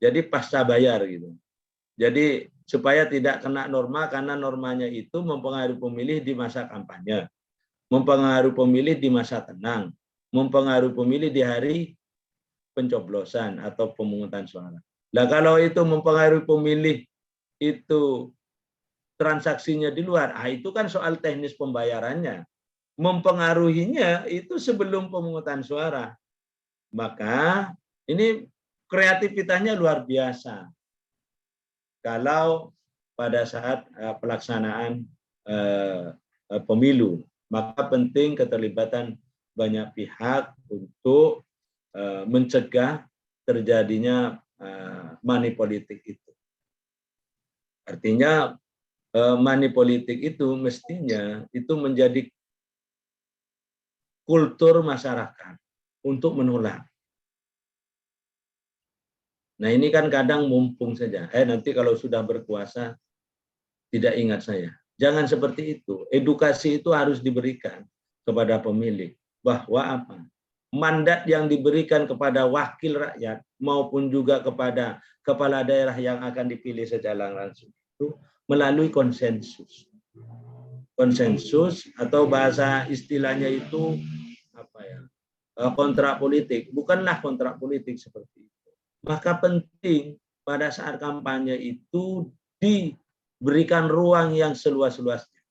Jadi pasca bayar gitu. Jadi supaya tidak kena norma, karena normanya itu mempengaruhi pemilih di masa kampanye, mempengaruhi pemilih di masa tenang, mempengaruhi pemilih di hari pencoblosan atau pemungutan suara. Nah, kalau itu mempengaruhi pemilih, itu transaksinya di luar, itu kan soal teknis pembayarannya. Mempengaruhinya itu sebelum pemungutan suara. Maka ini kreativitasnya luar biasa. Kalau pada saat pelaksanaan pemilu, maka penting keterlibatan banyak pihak untuk mencegah terjadinya money politik itu. Artinya money politik itu mestinya itu menjadi kultur masyarakat untuk menolak. Nah ini kan kadang mumpung saja. Nanti kalau sudah berkuasa tidak ingat saya. Jangan seperti itu. Edukasi itu harus diberikan kepada pemilih bahwa apa? Mandat yang diberikan kepada wakil rakyat maupun juga kepada kepala daerah yang akan dipilih secara langsung itu melalui konsensus. Konsensus atau bahasa istilahnya itu apa ya? Kontrak politik, bukanlah kontrak politik seperti itu. Maka penting pada saat kampanye itu diberikan ruang yang seluas-luasnya.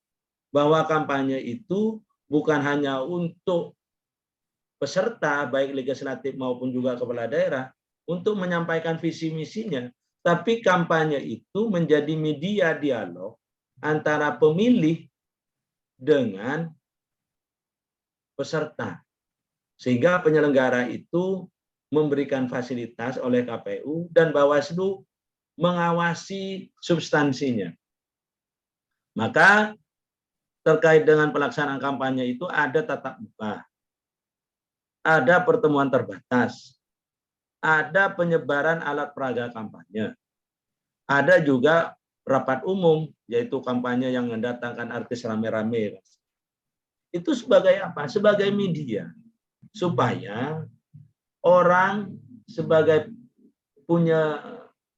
Bahwa kampanye itu bukan hanya untuk peserta, baik legislatif maupun juga kepala daerah, untuk menyampaikan visi misinya, tapi kampanye itu menjadi media dialog antara pemilih dengan peserta. Sehingga penyelenggara itu memberikan fasilitas oleh KPU dan Bawaslu mengawasi substansinya. Maka terkait dengan pelaksanaan kampanye itu ada tatap muka, ada pertemuan terbatas, ada penyebaran alat peraga kampanye, ada juga rapat umum, yaitu kampanye yang mendatangkan artis rame-rame. Itu sebagai apa? Sebagai media, supaya orang sebagai punya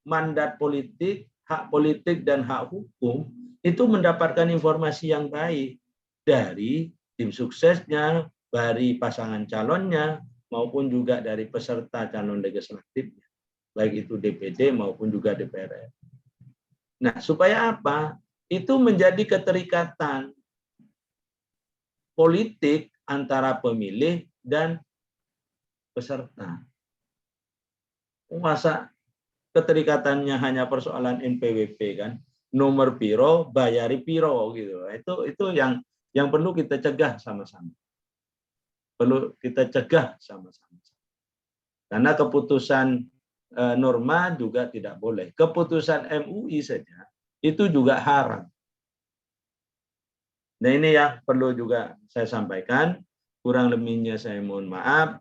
mandat politik, hak politik dan hak hukum itu mendapatkan informasi yang baik dari tim suksesnya, dari pasangan calonnya, maupun juga dari peserta calon legislatifnya, baik itu DPD maupun juga DPR. Nah, supaya apa? Itu menjadi keterikatan politik antara pemilih dan peserta. Masa keterikatannya hanya persoalan NPWP kan, nomor piro, bayari piro gitu. Itu yang perlu kita cegah sama-sama. Perlu kita cegah sama-sama. Karena keputusan norma juga tidak boleh. Keputusan MUI saja itu juga haram. Nah ini yang perlu juga saya sampaikan. Kurang lebihnya saya mohon maaf.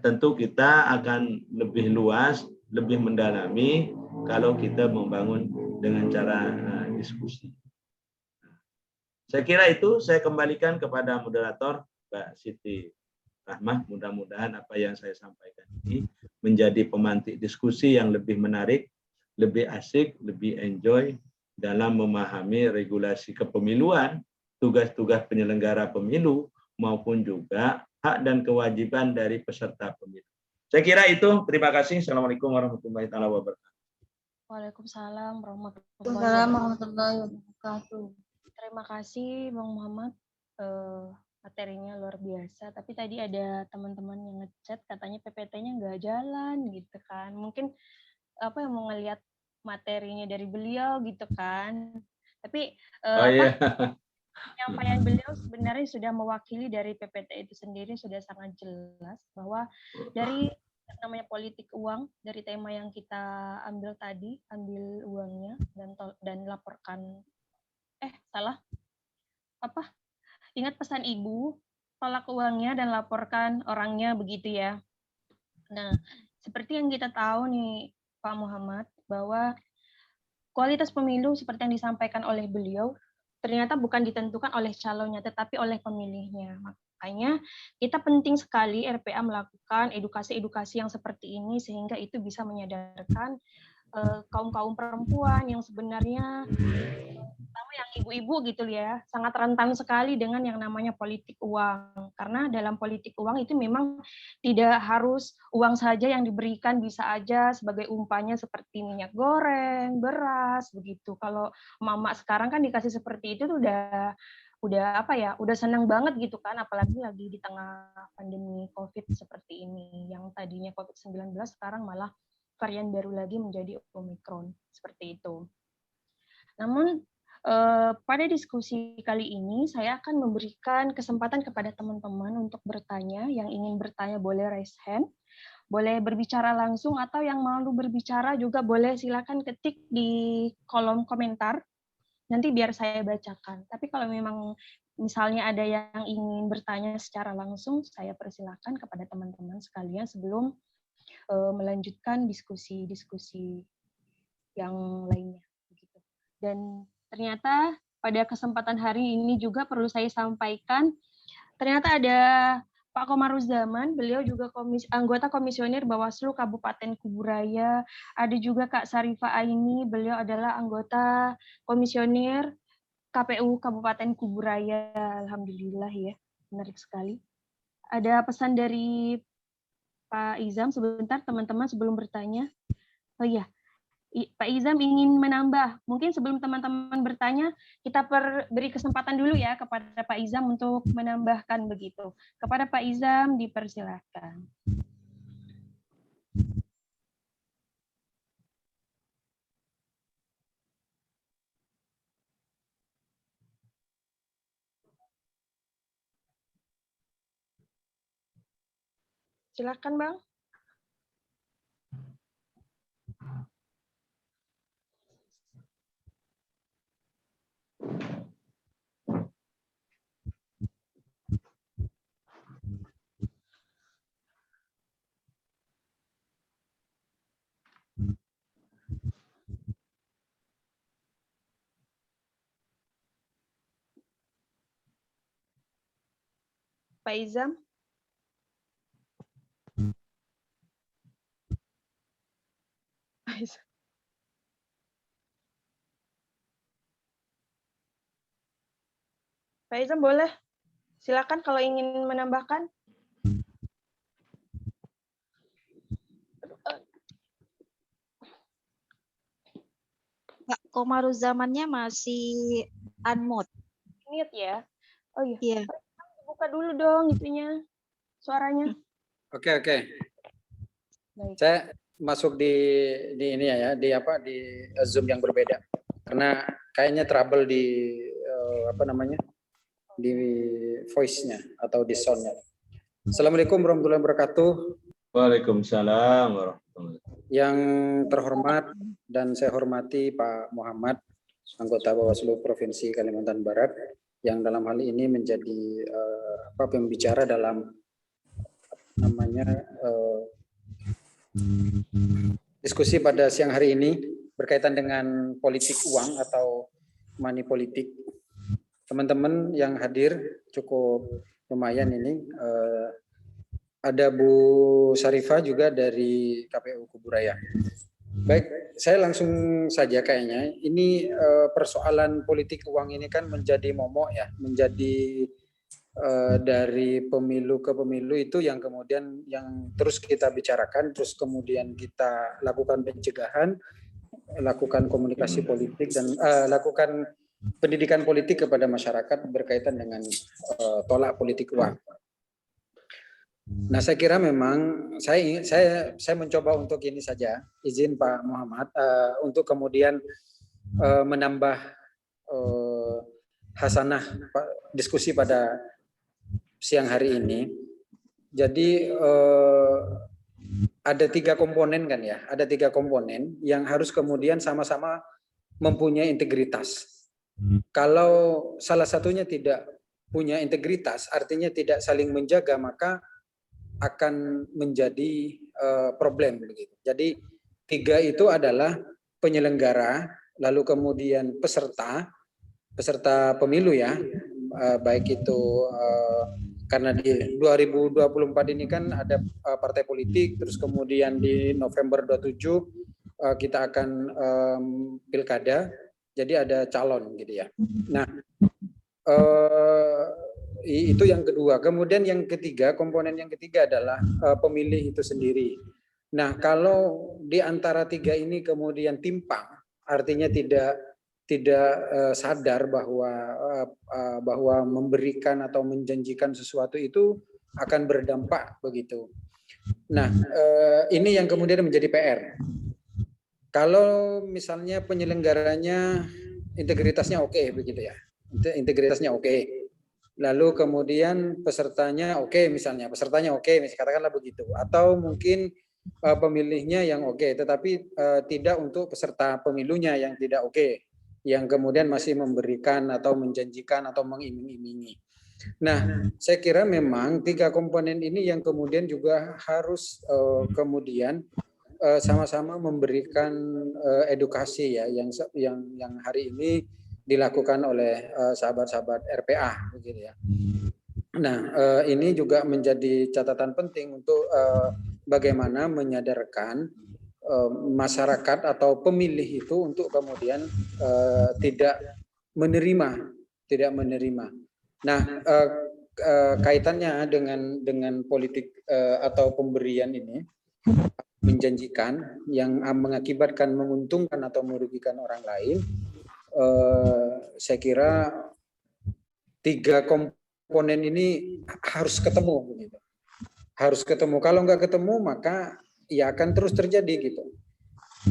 Tentu kita akan lebih luas, lebih mendalami kalau kita membangun dengan cara diskusi. Saya kira itu saya kembalikan kepada moderator Mbak Siti Rahmah. Mudah-mudahan apa yang saya sampaikan ini menjadi pemantik diskusi yang lebih menarik, lebih asik, lebih enjoy dalam memahami regulasi kepemiluan, tugas-tugas penyelenggara pemilu, maupun juga hak dan kewajiban dari peserta pemilu. Saya kira itu. Terima kasih. Assalamualaikum warahmatullahi wabarakatuh. Waalaikumsalam warahmatullahi wabarakatuh. Terima kasih Bang Muhammad. Materinya luar biasa. Tapi tadi ada teman-teman yang ngechat katanya PPT-nya nggak jalan gitu kan. Mungkin apa yang mau ngelihat materinya dari beliau gitu kan. Tapi Iya. penyampaian beliau sebenarnya sudah mewakili dari PPT itu sendiri, sudah sangat jelas bahwa dari namanya politik uang, dari tema yang kita ambil tadi, ambil uangnya dan laporkan ingat pesan ibu, tolak uangnya dan laporkan orangnya, begitu ya. Nah, seperti yang kita tahu nih Pak Muhammad, bahwa kualitas pemilu seperti yang disampaikan oleh beliau ternyata bukan ditentukan oleh calonnya, tetapi oleh pemilihnya. Makanya kita penting sekali RPA melakukan edukasi-edukasi yang seperti ini, sehingga itu bisa menyadarkan kaum-kaum perempuan yang sebenarnya terutama yang ibu-ibu gitu ya, sangat rentan sekali dengan yang namanya politik uang. Karena dalam politik uang itu memang tidak harus uang saja yang diberikan, bisa aja sebagai umpannya seperti minyak goreng, beras, begitu. Kalau mama sekarang kan dikasih seperti itu tuh udah apa ya, udah senang banget gitu kan, apalagi lagi di tengah pandemi COVID seperti ini, yang tadinya COVID-19 sekarang malah varian baru lagi menjadi Omicron, seperti itu. Namun pada diskusi kali ini saya akan memberikan kesempatan kepada teman-teman untuk bertanya. Yang ingin bertanya boleh raise hand, boleh berbicara langsung, atau yang malu berbicara juga boleh silakan ketik di kolom komentar. Nanti biar saya bacakan. Tapi kalau memang misalnya ada yang ingin bertanya secara langsung, saya persilakan kepada teman-teman sekalian sebelum melanjutkan diskusi-diskusi yang lainnya. Dan ternyata pada kesempatan hari ini juga perlu saya sampaikan, ternyata ada Pak Komaruzzaman, beliau juga anggota komisioner Bawaslu Kabupaten Kuburaya. Ada juga Kak Sarifah Aini, beliau adalah anggota komisioner KPU Kabupaten Kuburaya. Alhamdulillah ya, menarik sekali. Ada pesan dari Pak Izam sebentar teman-teman sebelum bertanya. Oh iya, Pak Izam ingin menambah. Mungkin sebelum teman-teman bertanya, kita beri kesempatan dulu ya kepada Pak Izam untuk menambahkan begitu. Kepada Pak Izam, dipersilakan. Silakan, Bang. Pak Izam. Pak Izam boleh. Silakan kalau ingin menambahkan. Pak Komaruzzamannya masih unmute. Mute ya. Oh iya. Iya. Buka dulu dong itunya, suaranya. Oke. Baik. Saya masuk di ini ya, di Zoom yang berbeda. Karena kayaknya trouble di di voice-nya atau di sound-nya. Assalamualaikum warahmatullahi wabarakatuh. Waalaikumsalam warahmatullahi wabarakatuh. Yang terhormat dan saya hormati Pak Muhammad, anggota Bawaslu Provinsi Kalimantan Barat, yang dalam hal ini menjadi pembicara dalam diskusi pada siang hari ini berkaitan dengan politik uang atau money politik. Teman-teman yang hadir cukup lumayan ini. Ada Bu Sarifah juga dari KPU Kuburaya. Baik, saya langsung saja kayaknya. Ini persoalan politik uang ini kan menjadi momok ya, menjadi dari pemilu ke pemilu itu yang kemudian yang terus kita bicarakan, terus kemudian kita lakukan pencegahan, lakukan komunikasi politik dan lakukan pendidikan politik kepada masyarakat berkaitan dengan tolak politik uang. Nah, saya kira memang saya mencoba untuk ini saja, izin Pak Muhammad untuk kemudian menambah hasanah diskusi pada siang hari ini. Jadi ada 3 komponen kan ya, ada 3 komponen yang harus kemudian sama-sama mempunyai integritas. Kalau salah satunya tidak punya integritas, artinya tidak saling menjaga, maka akan menjadi problem begitu. Jadi 3 itu adalah penyelenggara, lalu kemudian peserta pemilu ya, baik itu karena di 2024 ini kan ada partai politik, terus kemudian di November 27 kita akan pilkada, jadi ada calon gitu ya. Nah, itu yang kedua. Kemudian yang ketiga, komponen yang ketiga adalah pemilih itu sendiri. Nah, kalau di antara tiga ini kemudian timpang, artinya tidak sadar bahwa memberikan atau menjanjikan sesuatu itu akan berdampak begitu. Nah, ini yang kemudian menjadi PR. Kalau misalnya penyelenggaranya integritasnya oke begitu ya, integritasnya oke. Lalu kemudian pesertanya oke, misalnya pesertanya oke, katakanlah begitu. Atau mungkin pemilihnya yang oke, tetapi tidak untuk peserta pemilunya yang tidak oke, yang kemudian masih memberikan atau menjanjikan atau mengiming-imingi. Nah, saya kira memang tiga komponen ini yang kemudian juga harus kemudian sama-sama memberikan edukasi ya, yang hari ini dilakukan oleh sahabat-sahabat RPA, begitu ya. Nah, ini juga menjadi catatan penting untuk bagaimana menyadarkan masyarakat atau pemilih itu untuk kemudian tidak menerima. Nah, kaitannya dengan politik atau pemberian ini, menjanjikan yang mengakibatkan menguntungkan atau merugikan orang lain, saya kira tiga komponen ini harus ketemu gitu. Harus ketemu. Kalau nggak ketemu maka ya akan terus terjadi gitu.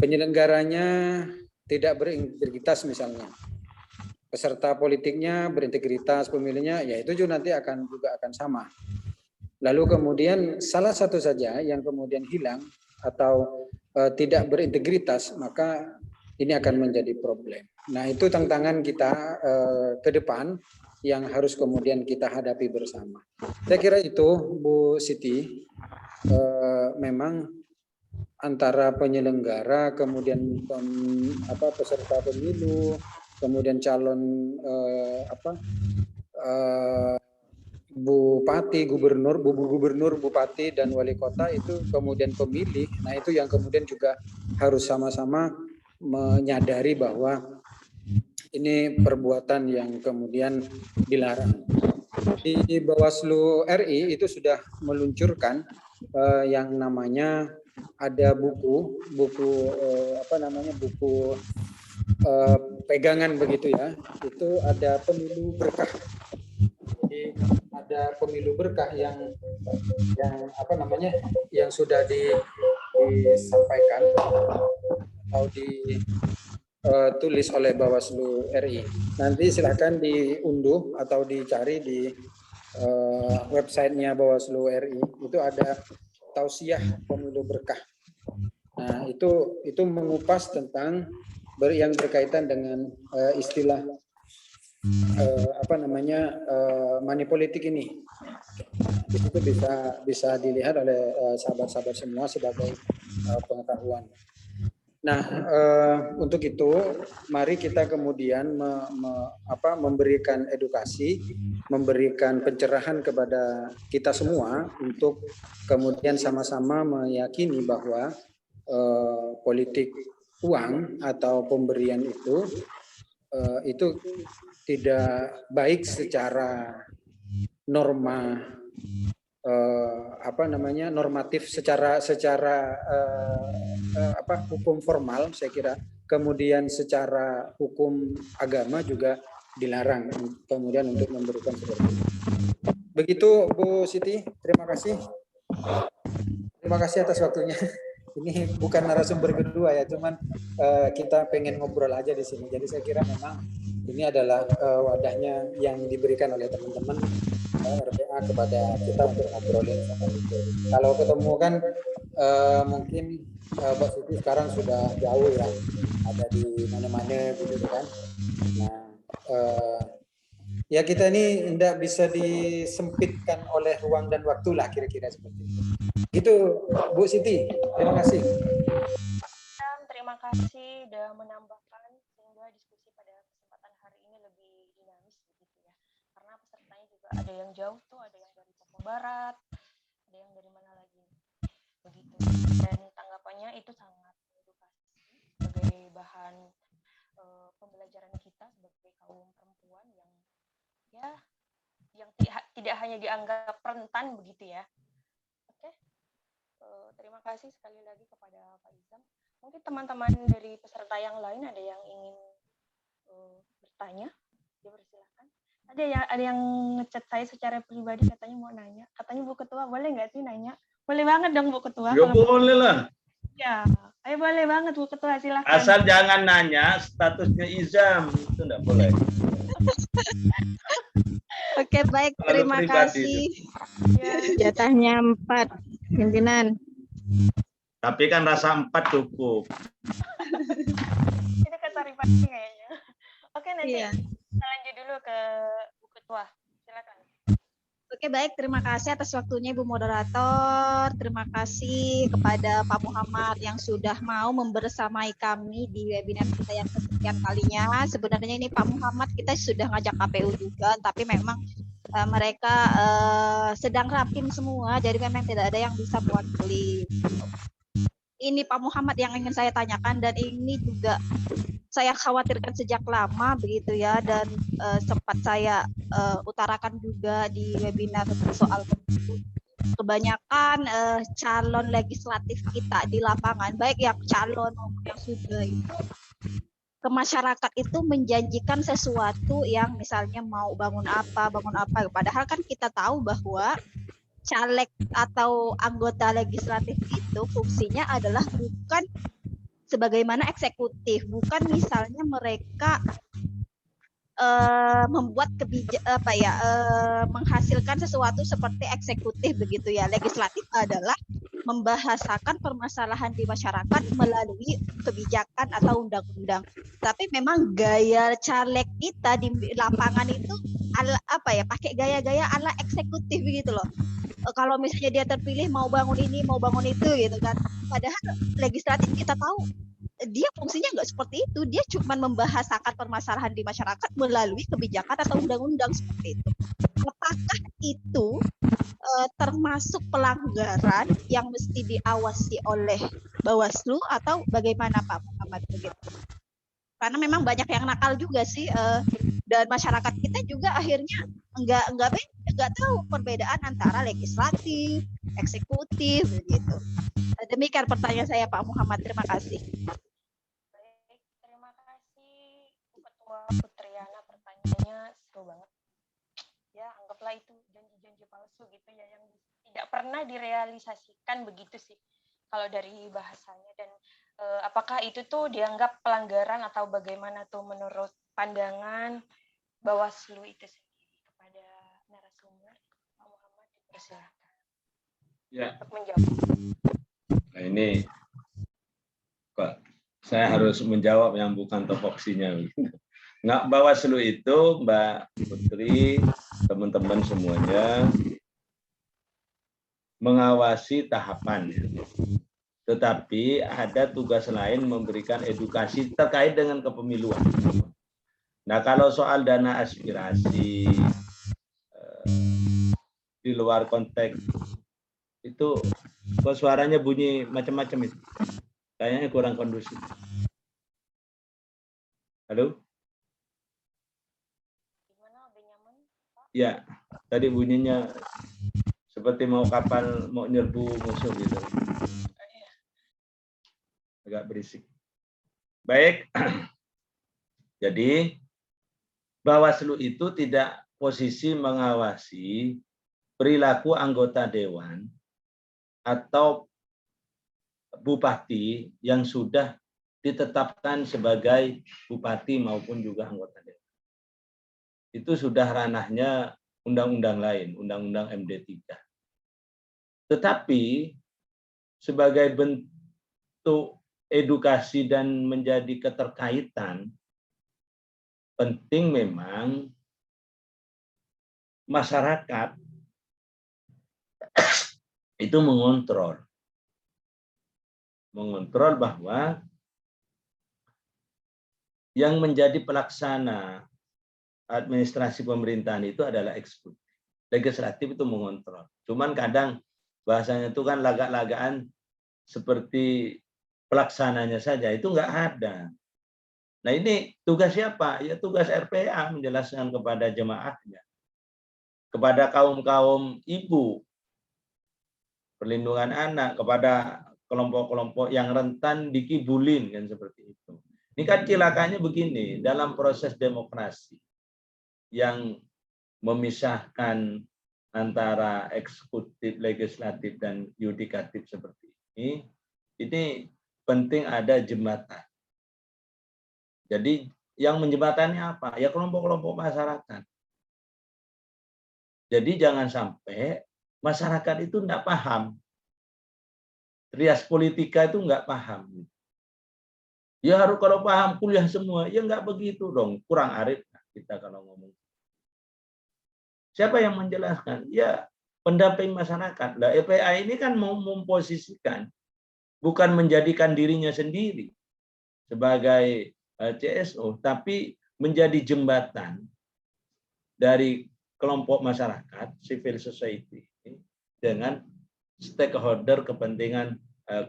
Penyelenggaranya tidak berintegritas misalnya. Peserta politiknya berintegritas, pemilihnya ya itu juga nanti akan sama. Lalu kemudian salah satu saja yang kemudian hilang atau tidak berintegritas, maka ini akan menjadi problem. Nah, itu tantangan kita ke depan yang harus kemudian kita hadapi bersama. Saya kira itu, Bu Siti, memang antara penyelenggara, kemudian peserta pemilu, kemudian calon bupati, gubernur, bupati dan wali kota itu kemudian pemilih. Nah, itu yang kemudian juga harus sama-sama menyadari bahwa ini perbuatan yang kemudian dilarang. Di Bawaslu RI itu sudah meluncurkan yang namanya ada buku pegangan begitu ya. Itu ada pemilu berkah. Jadi ada pemilu berkah yang sudah disampaikan atau ditulis oleh Bawaslu RI. Nanti silahkan diunduh atau dicari di websitenya Bawaslu RI. Itu ada tausiah pemilu berkah. Nah, itu mengupas tentang yang berkaitan dengan istilah money politik ini. Di situ bisa dilihat oleh sahabat-sahabat semua sebagai pengetahuan. Nah, untuk itu mari kita kemudian memberikan edukasi, memberikan pencerahan kepada kita semua untuk kemudian sama-sama meyakini bahwa politik uang atau pemberian itu tidak baik secara normatif secara hukum formal, saya kira. Kemudian secara hukum agama juga dilarang kemudian untuk memberikan seperti itu. Begitu Bu Siti, terima kasih. Terima kasih atas waktunya. Ini bukan narasumber kedua ya, cuman kita pengen ngobrol aja di sini. Jadi saya kira memang ini adalah wadahnya yang diberikan oleh teman-teman RPA kepada kita untuk ngobrolin soal itu. Kalau ketemu kan mungkin Mbak Siti sekarang sudah jauh ya, ada di mana-mana gitu kan. Nah, ya kita ini tidak bisa disempitkan oleh ruang dan waktu lah, kira-kira seperti itu. Itu Bu Siti, terima kasih. Terima kasih sudah menambahkan sehingga diskusi pada kesempatan hari ini lebih dinamis begitu ya. Karena pesertanya juga ada yang jauh tuh, ada yang dari Papua Barat, ada yang dari mana lagi begitu. Dan tanggapannya itu sangat edukasi bahan pembelajaran kita sebagai kaum perempuan yang tidak hanya dianggap rentan begitu ya. Oke, terima kasih sekali lagi kepada Pak Izam. Mungkin teman-teman dari peserta yang lain ada yang ingin bertanya, dipersilakan. Ada yang ngechat saya secara pribadi katanya mau nanya, katanya Bu Ketua boleh nggak sih nanya? Boleh banget dong Bu Ketua. Ya boleh lah. Ya, boleh banget Bu Ketua, silakan. Asal jangan nanya statusnya Izam, itu enggak boleh. Oke, baik, Terlalu terima pribadi kasih. Ya, Jatahnya 4, pimpinan. Tapi kan rasa 4 cukup. itu kata Rifati kayaknya. Oke, nanti Iya. kita lanjut dulu ke Bu Ketua. Silakan. Oke, baik. Terima kasih atas waktunya Ibu Moderator. Terima kasih kepada Pak Muhammad yang sudah mau membersamai kami di webinar kita yang kesekian kalinya. Sebenarnya ini Pak Muhammad kita sudah ngajak KPU juga, tapi memang mereka sedang rapim semua, jadi memang tidak ada yang bisa mewakili. Ini Pak Muhammad yang ingin saya tanyakan, dan ini juga saya khawatirkan sejak lama begitu ya, dan sempat saya utarakan juga di webinar soal kebanyakan calon legislatif kita di lapangan, baik yang calon maupun yang sudah itu, ke masyarakat itu menjanjikan sesuatu yang misalnya mau bangun apa, padahal kan kita tahu bahwa caleg atau anggota legislatif itu fungsinya adalah bukan sebagaimana eksekutif, bukan misalnya mereka membuat menghasilkan sesuatu seperti eksekutif begitu ya. Legislatif adalah membahasakan permasalahan di masyarakat melalui kebijakan atau undang-undang. Tapi memang gaya caleg kita di lapangan itu pakai gaya-gaya ala eksekutif begitu loh. Kalau misalnya dia terpilih mau bangun ini, mau bangun itu gitu kan. Padahal legislatif kita tahu dia fungsinya nggak seperti itu, dia cuma membahasakan permasalahan di masyarakat melalui kebijakan atau undang-undang seperti itu. Apakah itu termasuk pelanggaran yang mesti diawasi oleh Bawaslu atau bagaimana Pak Muhammad begitu? Karena memang banyak yang nakal juga sih, dan masyarakat kita juga akhirnya nggak tahu perbedaan antara legislatif, eksekutif begitu. Demikian pertanyaan saya Pak Muhammad, terima kasih. Baik, terima kasih Bu Ketua Putriana, pertanyaannya seru banget. Ya, anggaplah itu janji-janji palsu gitu ya, yang tidak pernah direalisasikan begitu sih kalau dari bahasanya. Dan apakah itu tuh dianggap pelanggaran atau bagaimana tuh menurut pandangan Bawaslu itu sendiri? Kepada narasumber Pak Muhammad dipersilakan untuk menjawab. Nah ini kok saya harus menjawab yang bukan topoksinya. Nggak, Bawaslu itu Mbak Putri, teman-teman semuanya mengawasi tahapan. Tetapi ada tugas lain memberikan edukasi terkait dengan kepemiluan. Nah kalau soal dana aspirasi di luar konteks itu kok suaranya bunyi macam-macam itu. Kayaknya kurang kondusif. Halo? Gimana, udah nyaman, Pak? Ya, tadi bunyinya seperti mau kapal mau nyerbu musuh gitu. Agak berisik. Baik. Jadi Bawaslu itu tidak posisi mengawasi perilaku anggota dewan atau bupati yang sudah ditetapkan sebagai bupati maupun juga anggota dewan. Itu sudah ranahnya undang-undang lain, undang-undang MD3. Tetapi sebagai bentuk edukasi dan menjadi keterkaitan, penting memang masyarakat itu mengontrol bahwa yang menjadi pelaksana administrasi pemerintahan itu adalah eksekutif. Legislatif itu mengontrol. Cuman kadang bahasanya itu kan lagak-lagaan seperti pelaksananya saja, itu nggak ada. Nah ini tugas siapa? Ya tugas RPA menjelaskan kepada jemaahnya, kepada kaum-kaum ibu, perlindungan anak, kepada kelompok-kelompok yang rentan dikibulin, kan seperti itu. Ini kan cilakanya begini, dalam proses demokrasi yang memisahkan antara eksekutif, legislatif, dan yudikatif seperti ini penting ada jembatan. Jadi yang menjembatannya apa? Ya kelompok-kelompok masyarakat. Jadi jangan sampai masyarakat itu tidak paham. Rias politika itu nggak paham. Ya harus kalau paham kuliah semua. Ya nggak begitu dong. Kurang arif kita kalau ngomong. Siapa yang menjelaskan? Ya pendamping masyarakat. Lah EPA ini kan mau memposisikan, bukan menjadikan dirinya sendiri sebagai CSO, tapi menjadi jembatan dari kelompok masyarakat, civil society, dengan stakeholder kepentingan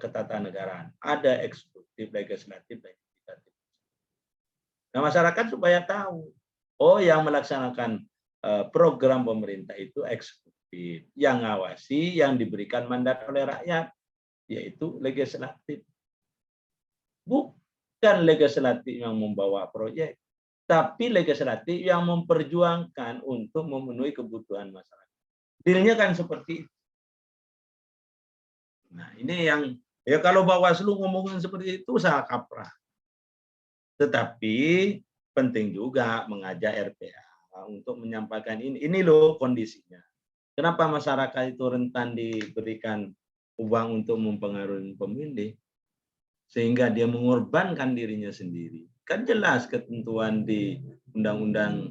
ketatanegaraan. Ada eksekutif, legislatif, dan yudikatif. Nah, masyarakat supaya tahu, oh yang melaksanakan program pemerintah itu eksekutif, yang ngawasi, yang diberikan mandat oleh rakyat, yaitu legislatif. Bukan legislatif yang membawa proyek, tapi legislatif yang memperjuangkan untuk memenuhi kebutuhan masyarakat. Dealnya kan seperti itu. Nah, ini yang ya kalau Bawaslu ngomongin seperti itu salah kaprah. Tetapi penting juga mengajak RPA untuk menyampaikan ini. Ini loh kondisinya. Kenapa masyarakat itu rentan diberikan uang untuk mempengaruhi pemilih? Sehingga dia mengorbankan dirinya sendiri. Kan jelas ketentuan di Undang-Undang,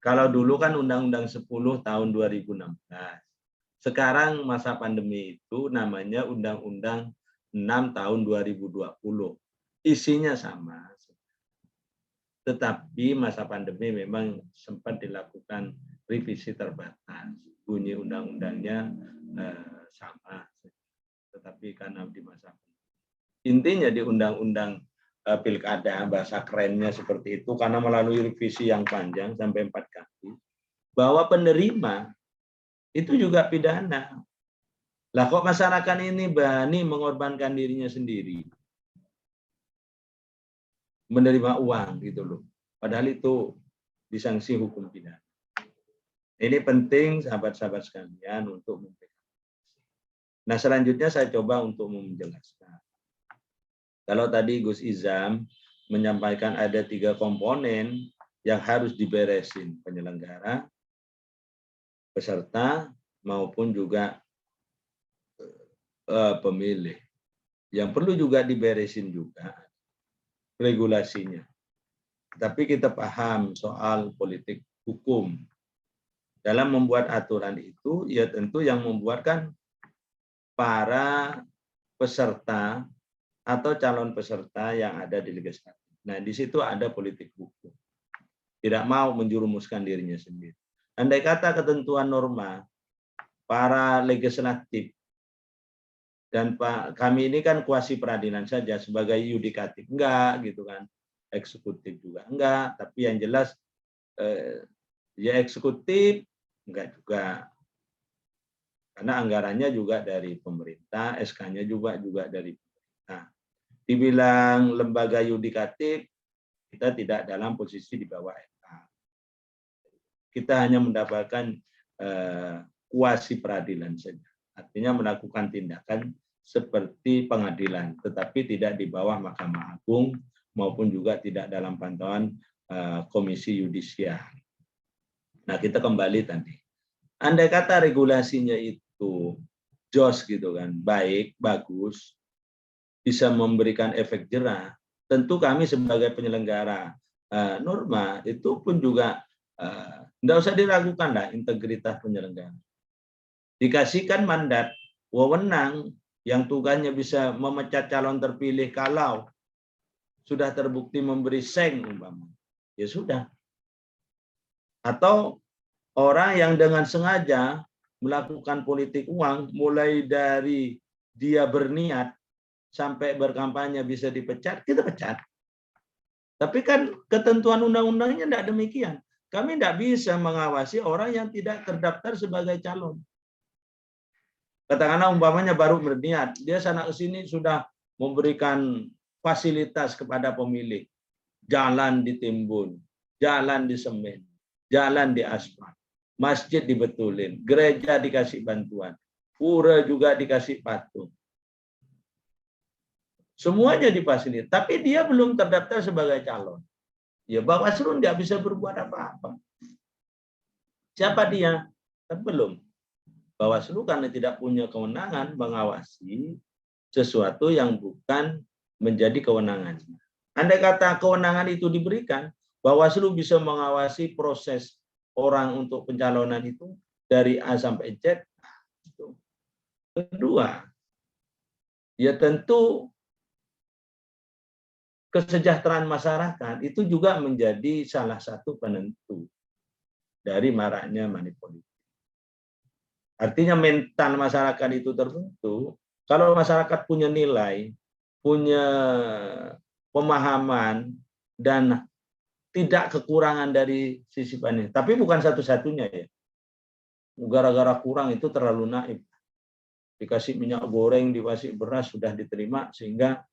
kalau dulu kan Undang-Undang 10 tahun 2016. Sekarang masa pandemi itu namanya Undang-Undang 6 tahun 2020. Isinya sama. Tetapi masa pandemi memang sempat dilakukan revisi terbatas. Bunyi undang-undangnya sama. Tetapi karena di masa pandemi. Intinya di Undang-Undang Pilkada, bahasa kerennya seperti itu, karena melalui revisi yang panjang sampai 4 kali, bahwa penerima itu juga pidana. Lah kok masyarakat ini berani mengorbankan dirinya sendiri, menerima uang gitu loh. Padahal itu disanksi hukum pidana. Ini penting sahabat-sahabat sekalian untuk memberikan. Nah selanjutnya saya coba untuk menjelaskan. Kalau tadi Gus Izam menyampaikan ada 3 komponen yang harus diberesin, penyelenggara, peserta, maupun juga pemilih. Yang perlu juga diberesin juga regulasinya. Tapi kita paham soal politik hukum. Dalam membuat aturan itu, ya tentu yang membuatkan para peserta atau calon peserta yang ada di legislatif. Nah, di situ ada politik hukum. Tidak mau menjurumuskan dirinya sendiri. Andai kata ketentuan norma, para legislatif, dan kami ini kan kuasi peradilan saja sebagai yudikatif. Enggak, gitu kan. Eksekutif juga enggak, tapi yang jelas ya eksekutif enggak juga. Karena anggarannya juga dari pemerintah, SK-nya juga dari pemerintah. Dibilang lembaga yudikatif, kita tidak dalam posisi di bawah MK. Kita hanya mendapatkan kuasi peradilan saja. Artinya melakukan tindakan seperti pengadilan, tetapi tidak di bawah Mahkamah Agung maupun juga tidak dalam pantauan Komisi Yudisial. Nah, kita kembali tadi. Andai kata regulasinya itu jos gitu kan, baik, bagus, bisa memberikan efek jerah, tentu kami sebagai penyelenggara norma itu pun juga tidak usah diragukan lah integritas penyelenggara. Dikasihkan mandat, wewenang yang tugasnya bisa memecat calon terpilih kalau sudah terbukti memberi seng umpama, ya sudah. Atau orang yang dengan sengaja melakukan politik uang, mulai dari dia berniat sampai berkampanye bisa dipecat, kita pecat. Tapi kan ketentuan undang-undangnya tidak demikian. Kami tidak bisa mengawasi orang yang tidak terdaftar sebagai calon. Katakanlah umpamanya baru berniat, dia sana ke sini sudah memberikan fasilitas kepada pemilik. Jalan ditimbun, jalan disemen, jalan diaspal, masjid dibetulin, gereja dikasih bantuan, pura juga dikasih patung. Semuanya difasilitasi, tapi dia belum terdaftar sebagai calon. Ya Bawaslu nggak bisa berbuat apa-apa. Siapa dia? Kan belum. Bawaslu karena tidak punya kewenangan mengawasi sesuatu yang bukan menjadi kewenangannya. Andai kata kewenangan itu diberikan, Bawaslu bisa mengawasi proses orang untuk pencalonan itu dari A sampai Z. Kedua, ya tentu kesejahteraan masyarakat itu juga menjadi salah satu penentu dari maraknya money politik. Artinya mental masyarakat itu terbentuk kalau masyarakat punya nilai, punya pemahaman, dan tidak kekurangan dari sisi pandang. Tapi bukan satu-satunya ya. Gara-gara kurang itu terlalu naif. Dikasih minyak goreng, dikasih beras, sudah diterima sehingga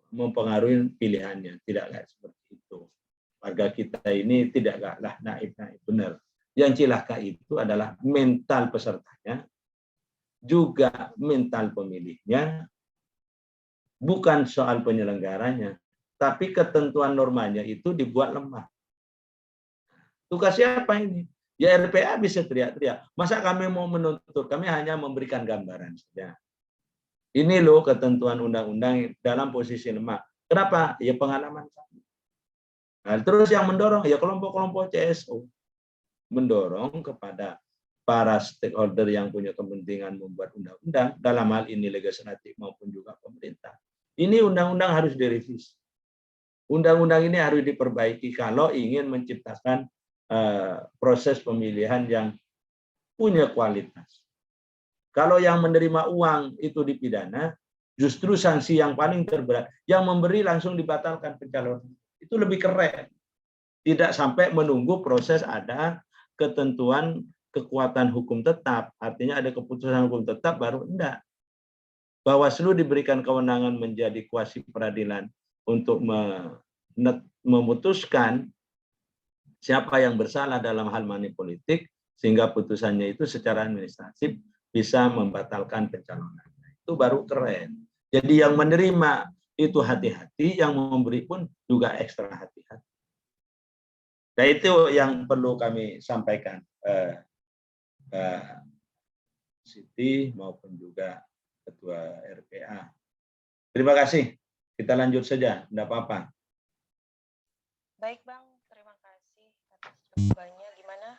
mempengaruhi pilihannya. Tidak kayak seperti itu. Warga kita ini tidaklah naif-naif, benar. Yang cilaka itu adalah mental pesertanya, juga mental pemilihnya, bukan soal penyelenggaranya, tapi ketentuan normanya itu dibuat lemah. Tugas siapa ini? Ya RPA bisa teriak-teriak. Masa kami mau menuntut? Kami hanya memberikan gambaran saja. Ini loh ketentuan undang-undang dalam posisi lemah. Kenapa? Ya pengalaman kami. Nah, terus yang mendorong ya kelompok-kelompok CSO mendorong kepada para stakeholder yang punya kepentingan membuat undang-undang, dalam hal ini legislatif maupun juga pemerintah. Ini undang-undang harus direvisi. Undang-undang ini harus diperbaiki kalau ingin menciptakan proses pemilihan yang punya kualitas. Kalau yang menerima uang itu dipidana, justru sanksi yang paling terberat, yang memberi langsung dibatalkan pencalonan. Itu lebih keren. Tidak sampai menunggu proses ada ketentuan kekuatan hukum tetap, artinya ada keputusan hukum tetap baru enggak. Bawaslu diberikan kewenangan menjadi kuasi peradilan untuk memutuskan siapa yang bersalah dalam hal money politik, sehingga putusannya itu secara administratif bisa membatalkan pencalonan. Itu baru keren. Jadi yang menerima itu hati-hati, yang memberi pun juga ekstra hati-hati. Nah itu yang perlu kami sampaikan, Siti maupun juga Ketua RPA. Terima kasih. Kita lanjut saja, tidak apa-apa. Baik Bang, terima kasih atas jawabannya. Gimana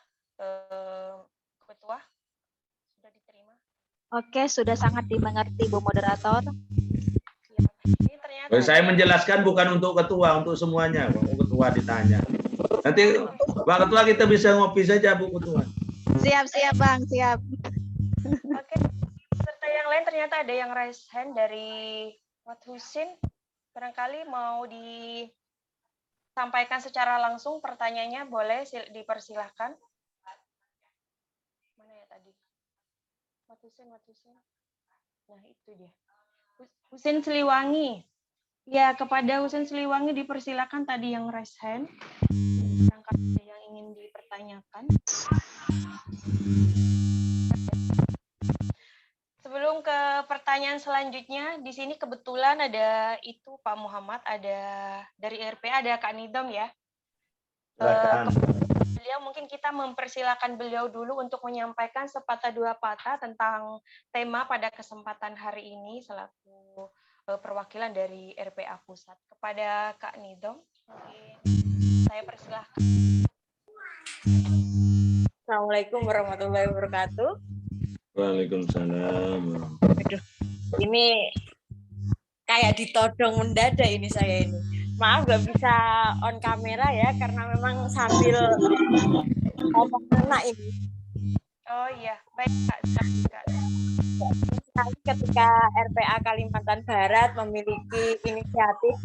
Ketua? Sudah diterima? Oke, sudah sangat dimengerti Bu Moderator. Ini ternyata Saya menjelaskan bukan untuk ketua, untuk semuanya. Ketua ditanya. Nanti Pak Ketua kita bisa ngopi saja Bu Ketua. Siap Bang, siap. Oke, serta yang lain ternyata ada yang raise hand dari Mat Husin. Barangkali mau disampaikan secara langsung pertanyaannya, boleh dipersilahkan. Mana ya tadi? Mat Husin. Nah itu dia. Husin Siliwangi. Ya, kepada Husin Siliwangi dipersilakan tadi yang raise hand. Barangkali ada yang ingin dipertanyakan. Sebelum ke pertanyaan selanjutnya, di sini kebetulan ada itu Pak Muhammad, ada dari RPA, ada Kak Nidom ya. Beliau mungkin kita mempersilakan beliau dulu untuk menyampaikan sepatah dua patah tentang tema pada kesempatan hari ini selaku perwakilan dari RPA Pusat. Kepada Kak Nidom, mungkin saya persilahkan. Assalamualaikum warahmatullahi wabarakatuh. Waalaikumsalam. Aduh, ini kayak ditodong mendadak ini saya ini. Maaf nggak bisa on kamera ya, karena memang sambil ngomong anak ini. Oh iya, baik Kak. sekali ketika RPA Kalimantan Barat memiliki inisiatif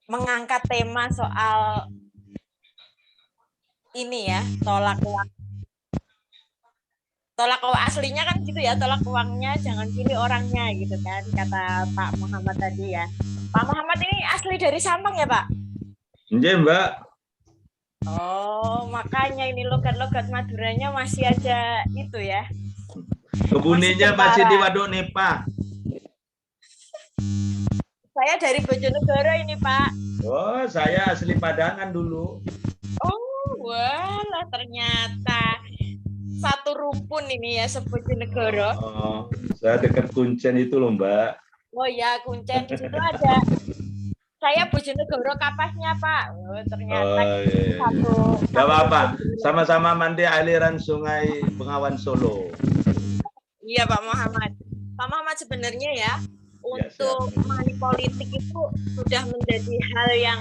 mengangkat tema soal ini ya, tolak uang. Tolak uang aslinya kan gitu ya, tolak uangnya jangan pilih orangnya gitu kan, kata Pak Muhammad tadi ya. Pak Muhammad ini asli dari Sampang ya Pak? Nggih, Mbak. Oh, makanya ini logat-logat Maduranya masih aja itu ya. Kebuninya masih di Waduk Nipah. Saya dari Bojonegoro ini Pak. Oh, saya asli Padangan dulu. Oh, walah ternyata satu rumpun ini ya Bojonegoro. Oh, saya dekat Kuncen itu loh, Mbak. Oh ya, Kuncen di situ ada. Saya Bojonegoro Kapasnya, Pak. Oh, ternyata iya. satu. Gak apa-apa, sama-sama mandi aliran Sungai Bengawan Solo. Iya, Pak Muhammad. Pak Muhammad sebenarnya ya, untuk money politik itu sudah menjadi hal yang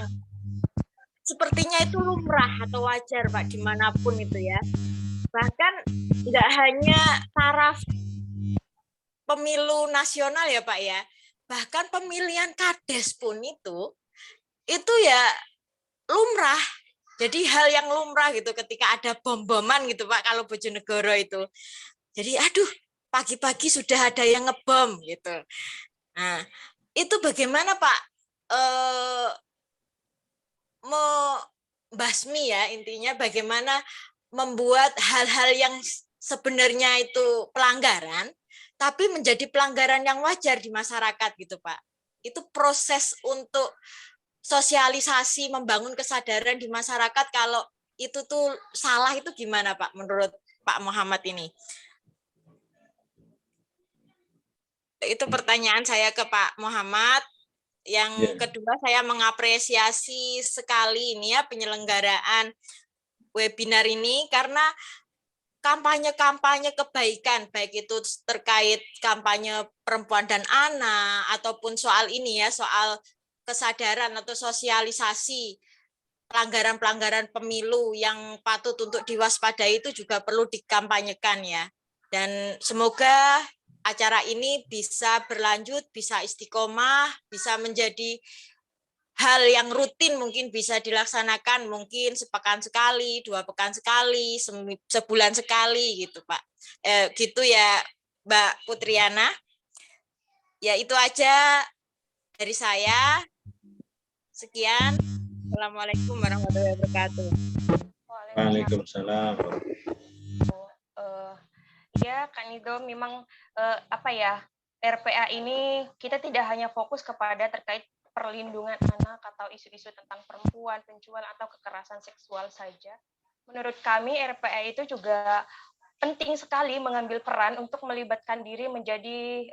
sepertinya itu lumrah atau wajar, Pak, dimanapun itu ya. Bahkan tidak hanya taraf pemilu nasional ya Pak ya, bahkan pemilihan kades pun itu ya lumrah. Jadi hal yang lumrah gitu ketika ada bom-boman gitu Pak kalau Bojonegoro itu. Jadi aduh pagi-pagi sudah ada yang ngebom gitu. Nah itu bagaimana Pak membasmi ya intinya bagaimana membuat hal-hal yang sebenarnya itu pelanggaran tapi menjadi pelanggaran yang wajar di masyarakat gitu Pak. Itu proses untuk sosialisasi membangun kesadaran di masyarakat kalau itu tuh salah itu gimana Pak menurut Pak Muhammad ini? Itu pertanyaan saya ke Pak Muhammad. Yang kedua saya mengapresiasi sekali ini ya penyelenggaraan webinar ini karena kampanye-kampanye kebaikan, baik itu terkait kampanye perempuan dan anak, ataupun soal ini ya, soal kesadaran atau sosialisasi pelanggaran-pelanggaran pemilu yang patut untuk diwaspadai itu juga perlu dikampanyekan ya. Dan semoga acara ini bisa berlanjut, bisa istiqomah, bisa menjadi hal yang rutin mungkin bisa dilaksanakan mungkin sepekan sekali, 2 pekan sekali, sebulan sekali gitu Pak. Gitu ya Mbak Putriana. Ya itu aja dari saya. Sekian. Assalamualaikum warahmatullahi wabarakatuh. Waalaikumsalam. Ya Kak Nido memang apa ya RPA ini kita tidak hanya fokus kepada terkait perlindungan anak atau isu-isu tentang perempuan, penjual atau kekerasan seksual saja. Menurut kami RPA itu juga penting sekali mengambil peran untuk melibatkan diri menjadi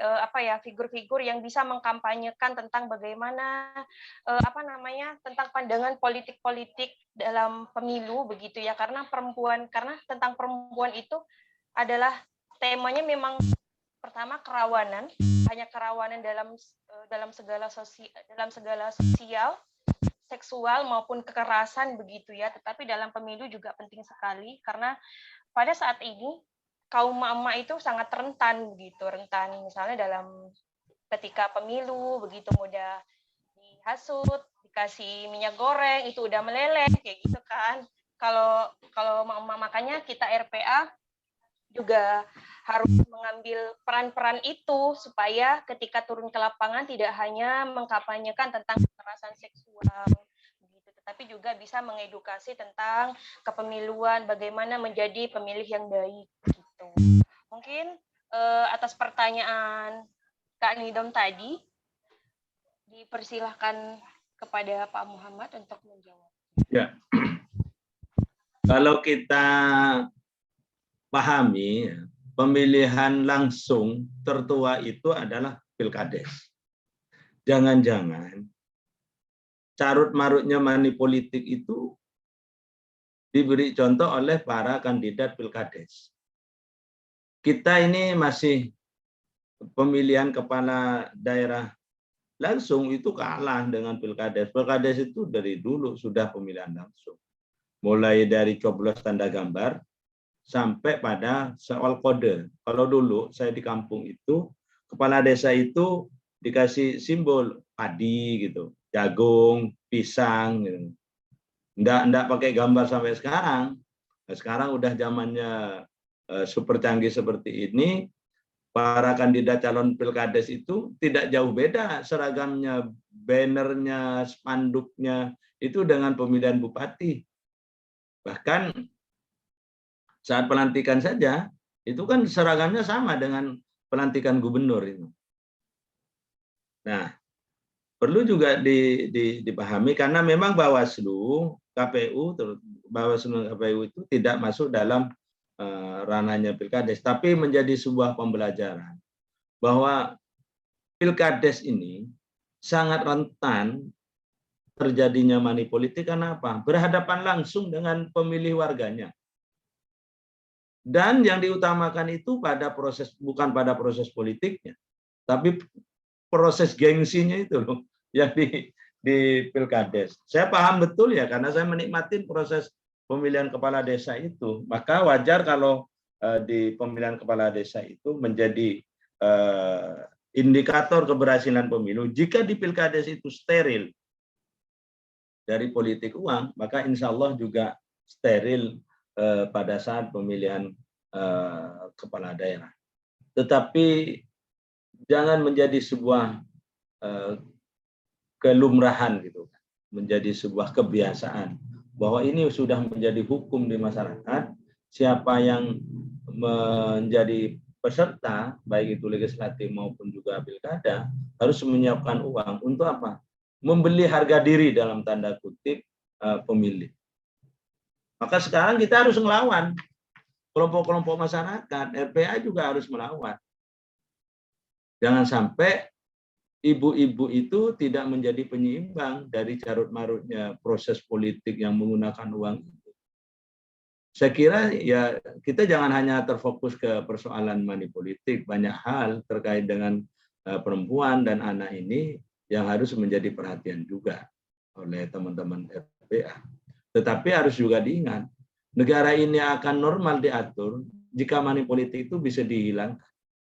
figur-figur yang bisa mengkampanyekan tentang bagaimana tentang pandangan politik-politik dalam pemilu begitu ya karena tentang perempuan itu adalah temanya memang pertama kerawanan, hanya kerawanan dalam segala sosial, seksual maupun kekerasan begitu ya. Tetapi dalam pemilu juga penting sekali karena pada saat ini kaum mama itu sangat rentan begitu, rentan misalnya dalam ketika pemilu begitu mudah dihasut, dikasih minyak goreng itu udah meleleh kayak gitu kan. Kalau mama makanya kita RPA juga harus mengambil peran-peran itu supaya ketika turun ke lapangan tidak hanya mengkampanyekan tentang kekerasan seksual begitu, tetapi juga bisa mengedukasi tentang kepemiluan, bagaimana menjadi pemilih yang baik gitu. Mungkin atas pertanyaan Kak Nidom tadi dipersilahkan kepada Pak Muhammad untuk menjawab. Ya. Kalau kita pahami pemilihan langsung tertua itu adalah pilkades. Jangan-jangan carut-marutnya money politik itu diberi contoh oleh para kandidat pilkades. Kita ini masih pemilihan kepala daerah langsung itu kalah dengan pilkades. Pilkades itu dari dulu sudah pemilihan langsung. Mulai dari coblos tanda gambar, sampai pada soal kode. Kalau dulu saya di kampung itu, kepala desa itu dikasih simbol padi gitu, jagung, pisang gitu. Nggak pakai gambar sampai sekarang. Nah, sekarang udah zamannya super canggih seperti ini, para kandidat calon pilkades itu tidak jauh beda seragamnya, bannernya, spanduknya itu dengan pemilihan bupati. Bahkan saat pelantikan saja itu kan seragamnya sama dengan pelantikan gubernur itu. Nah, perlu juga dipahami karena memang Bawaslu, KPU itu tidak masuk dalam ranahnya pilkades, tapi menjadi sebuah pembelajaran bahwa pilkades ini sangat rentan terjadinya money politik. Karena apa? Berhadapan langsung dengan pemilih warganya. Dan yang diutamakan itu bukan pada proses politiknya, tapi proses gengsinya itu loh yang di pilkades. Saya paham betul ya, karena saya menikmati proses pemilihan kepala desa itu. Maka wajar kalau di pemilihan kepala desa itu menjadi indikator keberhasilan pemilu. Jika di pilkades itu steril dari politik uang, maka insya Allah juga steril pada saat pemilihan kepala daerah. Tetapi jangan menjadi sebuah kelumrahan gitu, menjadi sebuah kebiasaan bahwa ini sudah menjadi hukum di masyarakat. Siapa yang menjadi peserta, baik itu legislatif maupun juga pilkada, harus menyiapkan uang untuk apa? Membeli harga diri dalam tanda kutip pemilih. Maka sekarang kita harus melawan. Kelompok-kelompok masyarakat, RPA juga harus melawan. Jangan sampai ibu-ibu itu tidak menjadi penyeimbang dari carut-marutnya proses politik yang menggunakan uang itu. Saya kira ya kita jangan hanya terfokus ke persoalan money politik, banyak hal terkait dengan perempuan dan anak ini yang harus menjadi perhatian juga oleh teman-teman RPA. Tetapi harus juga diingat, negara ini akan normal diatur jika money politik itu bisa dihilangkan.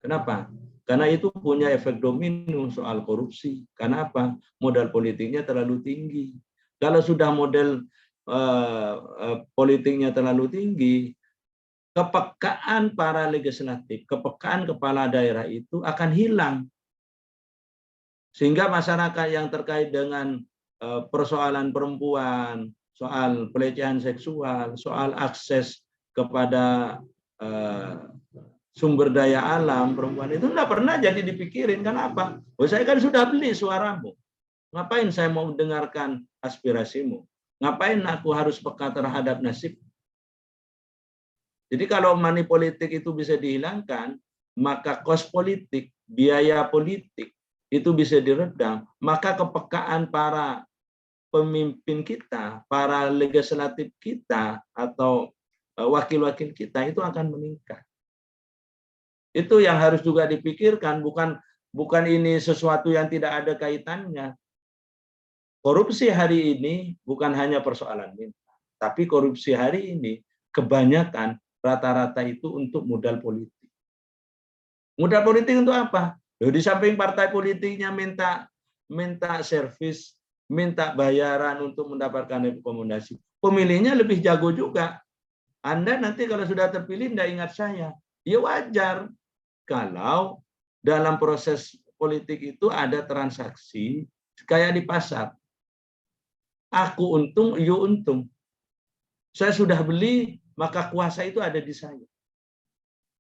Kenapa? Karena itu punya efek domino soal korupsi. Karena apa? Modal politiknya terlalu tinggi. Kalau sudah model politiknya terlalu tinggi, kepekaan para legislatif, kepekaan kepala daerah itu akan hilang. Sehingga masyarakat yang terkait dengan persoalan perempuan, soal pelecehan seksual, soal akses kepada sumber daya alam perempuan itu tidak pernah jadi dipikirin. Kenapa? Oh, saya kan sudah beli suaramu. Ngapain saya mau mendengarkan aspirasimu? Ngapain aku harus peka terhadap nasib? Jadi kalau money politik itu bisa dihilangkan, maka kos politik, biaya politik itu bisa diredam. Maka kepekaan para pemimpin kita, para legislatif kita atau wakil-wakil kita itu akan meningkat. Itu yang harus juga dipikirkan, bukan ini sesuatu yang tidak ada kaitannya. Korupsi hari ini bukan hanya persoalan minta, tapi korupsi hari ini kebanyakan rata-rata itu untuk modal politik. Modal politik untuk apa? Loh, di samping partai politiknya minta servis, minta bayaran untuk mendapatkan rekomendasi. Pemilihnya lebih jago juga. Anda nanti kalau sudah terpilih tidak ingat saya. Ya wajar. Kalau dalam proses politik itu ada transaksi kayak di pasar. Aku untung, you untung. Saya sudah beli, maka kuasa itu ada di saya.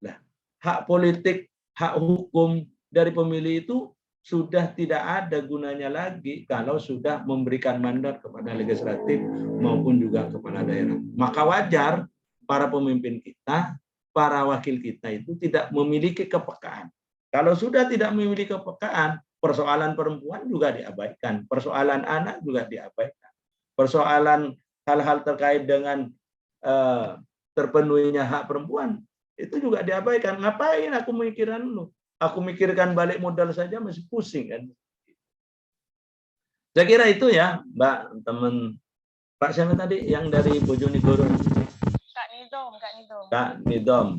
Nah, hak politik, hak hukum dari pemilih itu sudah tidak ada gunanya lagi kalau sudah memberikan mandat kepada legislatif maupun juga kepala daerah. Maka wajar para pemimpin kita, para wakil kita itu tidak memiliki kepekaan. Kalau sudah tidak memiliki kepekaan, persoalan perempuan juga diabaikan, persoalan anak juga diabaikan, persoalan hal-hal terkait dengan terpenuhinya hak perempuan itu juga diabaikan. Ngapain aku mikirkan lu? Aku mikirkan balik modal saja masih pusing kan. Saya kira itu ya, Mbak, teman Pak siapa tadi yang dari Bojonegoro? Kak Nidom. Kak Nidom.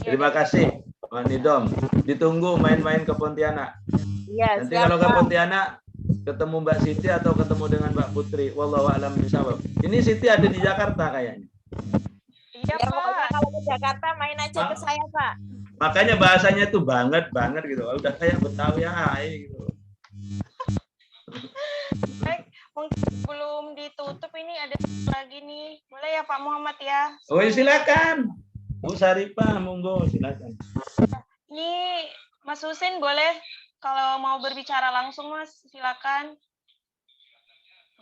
Terima kasih Pak Nidom. Ditunggu main-main ke Pontianak. Iya, Nanti kalau ke Pontianak ketemu Mbak Siti atau ketemu dengan Mbak Putri. Wallahu a'lam bishawab. Ini Siti ada di Jakarta kayaknya. Iya, Ya, Pak. pokoknya kalau ke Jakarta main aja ke saya, Pak. Makanya bahasanya tuh banget gitu. Udah kayak Betawi gitu. Baik, mungkin sebelum ditutup ini ada lagi nih. Boleh ya Pak Muhammad ya? Oh, silakan. Bu Saripah, monggo silakan. Ini Mas Husin boleh kalau mau berbicara langsung Mas, silakan.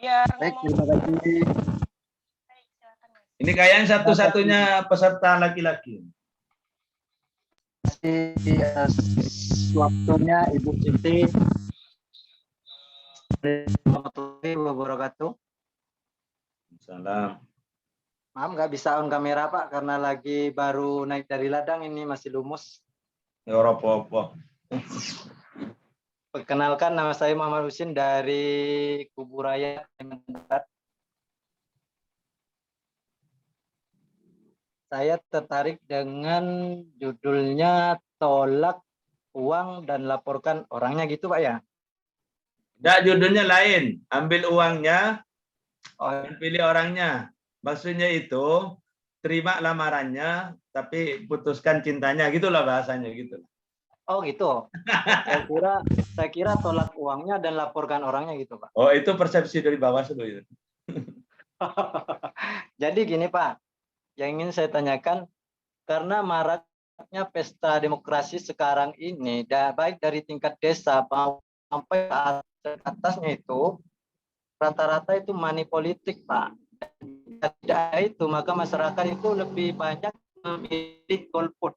Biar Baik, ngomong. terima kasih. Baik, silakan, Mas. Ini kayaknya satu-satunya peserta laki-laki. Waktunya Ibu Siti. Warahmatullahi wabarakatuh. Salam. Maaf nggak bisa on kamera Pak karena lagi baru naik dari ladang ini masih lumus. Ya apa-apa. Perkenalkan nama saya Muhammad Husin dari Kuburaya, Kalimantan Barat. Saya tertarik dengan judulnya tolak uang dan laporkan orangnya gitu Pak ya. Enggak, judulnya lain. Ambil uangnya, Oh, pilih orangnya. Maksudnya itu terima lamarannya, tapi putuskan cintanya, gitulah bahasanya gitu. oh gitu. Saya kira tolak uangnya dan laporkan orangnya gitu Pak. Oh, itu persepsi dari Bawaslu itu. Jadi gini Pak, yang ingin saya tanyakan, karena maraknya pesta demokrasi sekarang ini, baik dari tingkat desa sampai ke atasnya itu, rata-rata itu money politik Pak. Tidak itu, maka masyarakat itu lebih banyak memilih golput.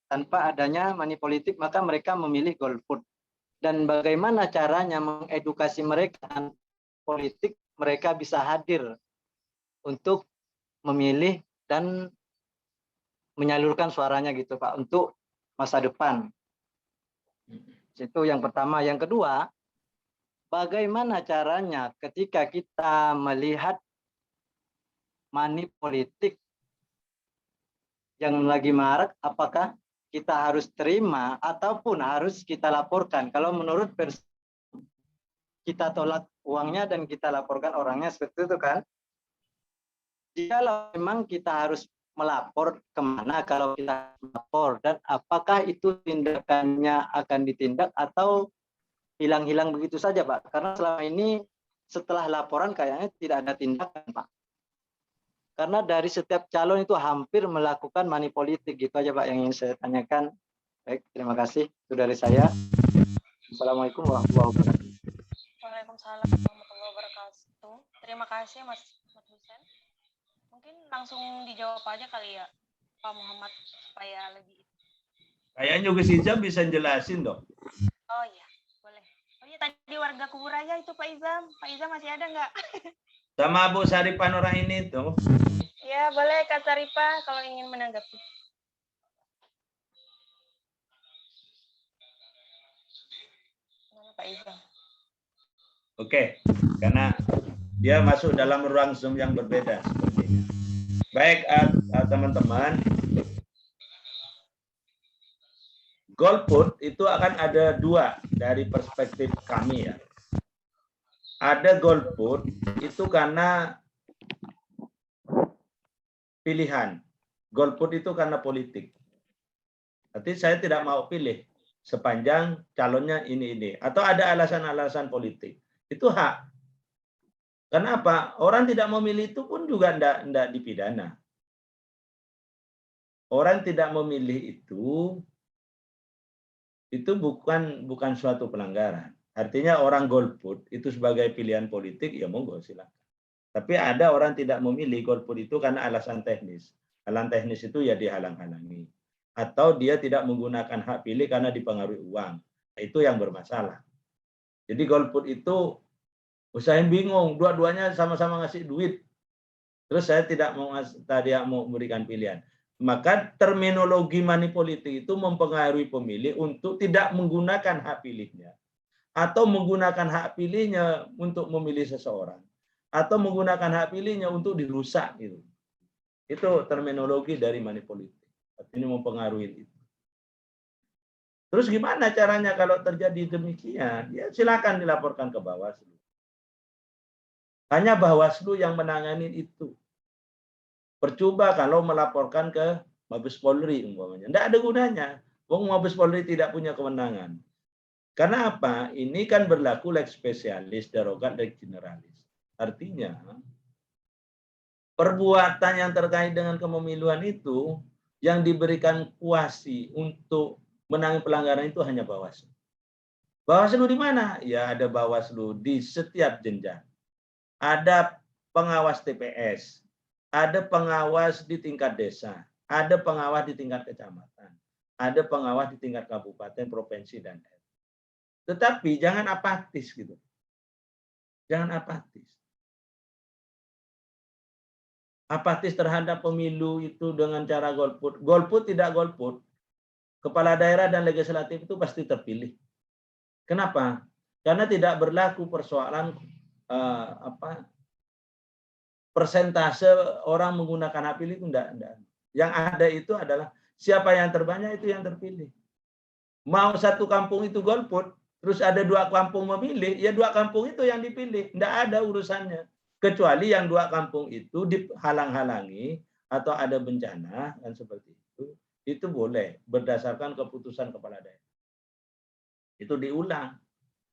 Tanpa adanya money politik, maka mereka memilih golput. Dan bagaimana caranya mengedukasi mereka politik, mereka bisa hadir untuk memilih dan menyalurkan suaranya gitu Pak untuk masa depan. Itu yang pertama. Yang kedua, bagaimana caranya ketika kita melihat money politik yang lagi marak, apakah kita harus terima ataupun harus kita laporkan? Kalau menurut versi kita tolak uangnya dan kita laporkan orangnya seperti itu kan? Jika memang kita harus melapor kemana kalau kita melapor, dan apakah itu tindakannya akan ditindak atau hilang-hilang begitu saja Pak? Karena selama ini setelah laporan kayaknya tidak ada tindakan Pak. Karena dari setiap calon itu hampir melakukan money politik, gitu aja Pak yang ingin saya tanyakan. Baik, terima kasih. Itu dari saya. Assalamualaikum warahmatullahi wabarakatuh. Waalaikumsalam warahmatullahi wabarakatuh. Terima kasih Mas Husin. Mungkin langsung dijawab aja kali ya Pak Muhammad supaya lebih. Kayaknya juga Izam bisa jelasin dong. Oh iya, boleh. Oh iya, tadi warga Kuburaya itu Pak Izam. Pak Izam masih ada nggak? Sama Bu Saripah orang ini tuh. Ya, boleh Kak Saripah kalau ingin menanggapi. Mana Pak Izam? Oke, karena dia masuk dalam ruang Zoom yang berbeda sepertinya. Baik, teman-teman. Golput itu akan ada dua dari perspektif kami ya. Ada golput itu karena pilihan. Golput itu karena politik. Berarti saya tidak mau pilih sepanjang calonnya ini. Atau ada alasan-alasan politik. Itu hak. Kenapa? Orang tidak memilih itu pun juga tidak dipidana. Orang tidak memilih itu bukan suatu pelanggaran. Artinya orang golput itu sebagai pilihan politik, ya monggo silakan. Tapi ada orang tidak memilih golput itu karena alasan teknis. Alasan teknis itu ya dihalang-halangi. Atau dia tidak menggunakan hak pilih karena dipengaruhi uang. Itu yang bermasalah. Jadi golput itu, saya bingung, dua-duanya sama-sama ngasih duit. Terus saya tidak mau memberikan pilihan. Maka terminologi money politik itu mempengaruhi pemilih untuk tidak menggunakan hak pilihnya. Atau menggunakan hak pilihnya untuk memilih seseorang, atau menggunakan hak pilihnya untuk dirusak gitu. Itu terminologi dari money politik. Artinya mempengaruhi itu. Terus gimana caranya kalau terjadi demikian? Ya silakan dilaporkan ke Bawaslu. Hanya Bawaslu yang menangani itu. Percoba kalau melaporkan ke Mabes Polri umpamanya. Tidak ada gunanya. Mabes Polri tidak punya kewenangan. Karena apa? Ini kan berlaku lex spesialis, darogat, lex generalis. Artinya, perbuatan yang terkait dengan kepemiluan itu yang diberikan kuasi untuk menangani pelanggaran itu hanya Bawaslu. Bawaslu di mana? Ya ada Bawaslu di setiap jenjang. Ada pengawas TPS, ada pengawas di tingkat desa, ada pengawas di tingkat kecamatan, ada pengawas di tingkat kabupaten, provinsi, dan RT. Tetapi jangan apatis gitu. Jangan apatis. Apatis terhadap pemilu itu dengan cara golput. Golput tidak golput. Kepala daerah dan legislatif itu pasti terpilih. Kenapa? Karena tidak berlaku persoalan persentase orang menggunakan hak pilih itu enggak. Yang ada itu adalah siapa yang terbanyak itu yang terpilih. Mau satu kampung itu golput, terus ada 2 kampung memilih, ya 2 kampung itu yang dipilih. Enggak ada urusannya. Kecuali yang 2 kampung itu dihalang-halangi atau ada bencana dan seperti itu boleh berdasarkan keputusan kepala daerah. Itu diulang,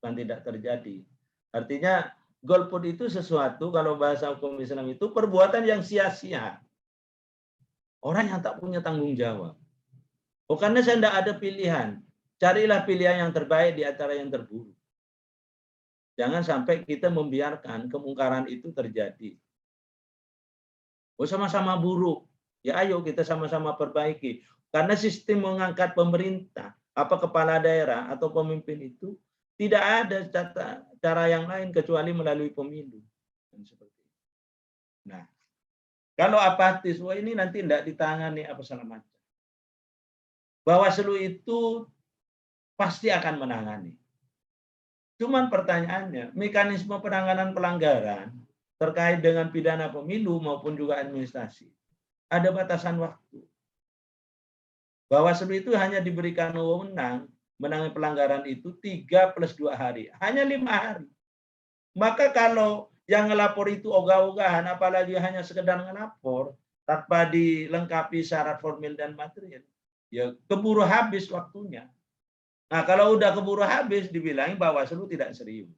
bukan tidak terjadi. Artinya golput itu sesuatu, kalau bahasa hukum Islam itu perbuatan yang sia-sia. Orang yang tak punya tanggung jawab. Oh, karena saya tidak ada pilihan. Carilah pilihan yang terbaik di antara yang terburuk. Jangan sampai kita membiarkan kemungkaran itu terjadi. Oh, sama-sama buruk. Ya ayo kita sama-sama perbaiki. Karena sistem mengangkat pemerintah, apa kepala daerah atau pemimpin itu tidak ada cara yang lain kecuali melalui pemilu. Nah, kalau apatis, wah ini nanti tidak ditangani apa segala macam. Bawaslu itu pasti akan menangani. Cuman pertanyaannya, mekanisme penanganan pelanggaran terkait dengan pidana pemilu maupun juga administrasi, ada batasan waktu. Bawaslu itu hanya diberikan wewenang menangani pelanggaran itu 3+2 hari, hanya 5 hari. Maka kalau yang ngelapor itu ogah-ogahan, apalagi hanya sekedar ngelapor tanpa dilengkapi syarat formil dan material, ya keburu habis waktunya. Nah, kalau udah keburu habis, dibilangin Bawaslu tidak serius.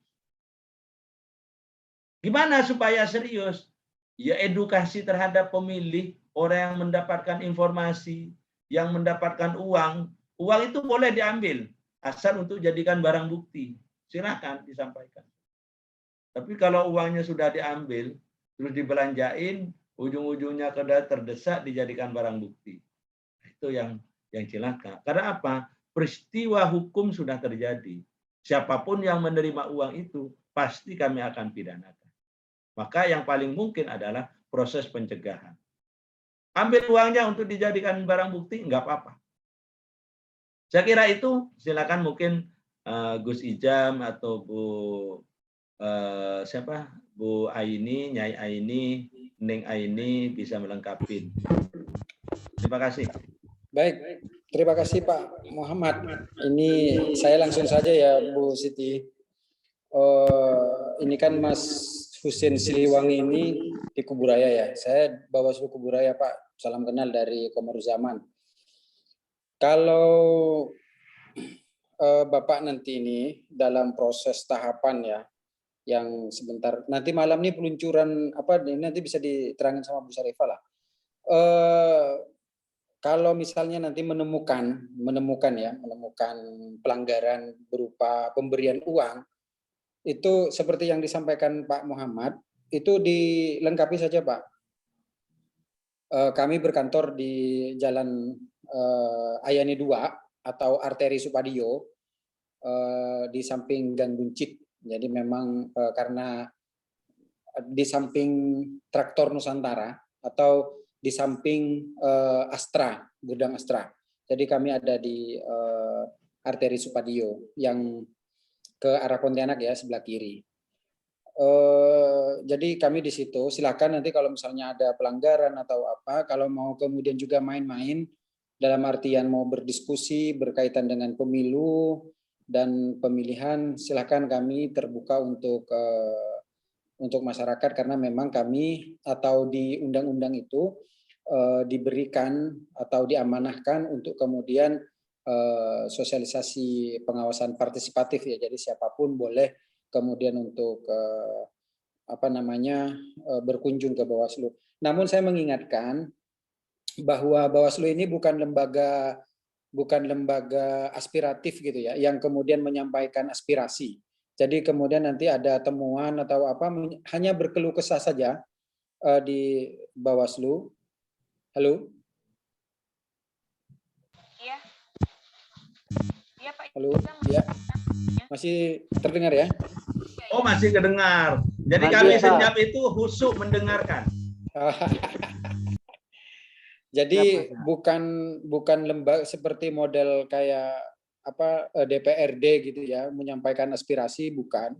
Gimana supaya serius? Ya edukasi terhadap pemilih, orang yang mendapatkan informasi, yang mendapatkan uang. Uang itu boleh diambil, asal untuk jadikan barang bukti. Silakan disampaikan. Tapi kalau uangnya sudah diambil, terus dibelanjain, ujung-ujungnya terdesak dijadikan barang bukti. Itu yang celaka. Karena apa? Peristiwa hukum sudah terjadi. Siapapun yang menerima uang itu, pasti kami akan pidanakan. Maka yang paling mungkin adalah proses pencegahan. Ambil uangnya untuk dijadikan barang bukti, enggak apa-apa. Saya kira itu, silakan mungkin Gus Ijam atau Bu Aini, Nyai Aini, Neng Aini bisa melengkapi. Terima kasih. Baik, terima kasih Pak Muhammad. Ini saya langsung saja ya Bu Siti. Ini kan Mas Husin Siliwangi ini di Kuburaya ya. Saya Bawaslu Kuburaya Pak. Salam kenal dari Komaruzaman. Kalau Bapak nanti ini dalam proses tahapan ya, yang sebentar nanti malam ini peluncuran apa ini nanti bisa diterangin sama Bu Syarifah lah. Kalau misalnya nanti menemukan pelanggaran berupa pemberian uang, itu seperti yang disampaikan Pak Muhammad, itu dilengkapi saja Pak. Kami berkantor di Jalan Ayani 2 atau Arteri Supadio di samping Gang Buncit. Jadi memang karena di samping Traktor Nusantara atau di samping Astra, gudang Astra. Jadi kami ada di Arteri Supadio yang ke arah Pontianak ya, sebelah kiri. Jadi kami di situ, silakan nanti kalau misalnya ada pelanggaran atau apa, kalau mau kemudian juga main-main dalam artian mau berdiskusi berkaitan dengan pemilu dan pemilihan, silakan, kami terbuka untuk masyarakat, karena memang kami atau di undang-undang itu diberikan atau diamanahkan untuk kemudian sosialisasi pengawasan partisipatif ya. Jadi siapapun boleh kemudian untuk berkunjung ke Bawaslu. Namun saya mengingatkan bahwa Bawaslu ini bukan lembaga aspiratif gitu ya, yang kemudian menyampaikan aspirasi. Jadi kemudian nanti ada temuan atau apa, hanya berkeluh kesah saja di Bawaslu. Halo? Iya. Iya, Pak. Halo? Ya. Masih terdengar ya? Oh, masih kedengar. Jadi Masih, kami Pak. senyap itu khusyuk mendengarkan. Jadi bukan lembaga seperti model kayak DPRD gitu ya, menyampaikan aspirasi, bukan.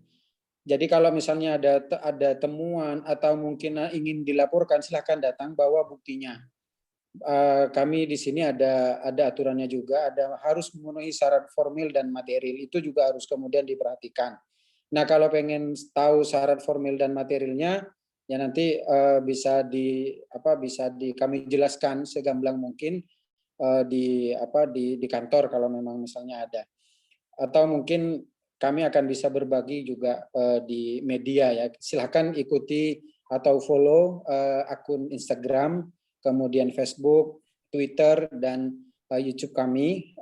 Jadi kalau misalnya ada temuan atau mungkin ingin dilaporkan, silahkan datang bawa buktinya. Kami di sini ada aturannya juga, harus memenuhi syarat formil dan material, itu juga harus kemudian diperhatikan. Nah, kalau pengen tahu syarat formil dan materialnya, ya nanti bisa kami jelaskan segamblang mungkin di kantor kalau memang misalnya ada. Atau mungkin kami akan bisa berbagi juga di media ya. Silahkan ikuti atau follow akun Instagram, kemudian Facebook, Twitter, dan YouTube kami.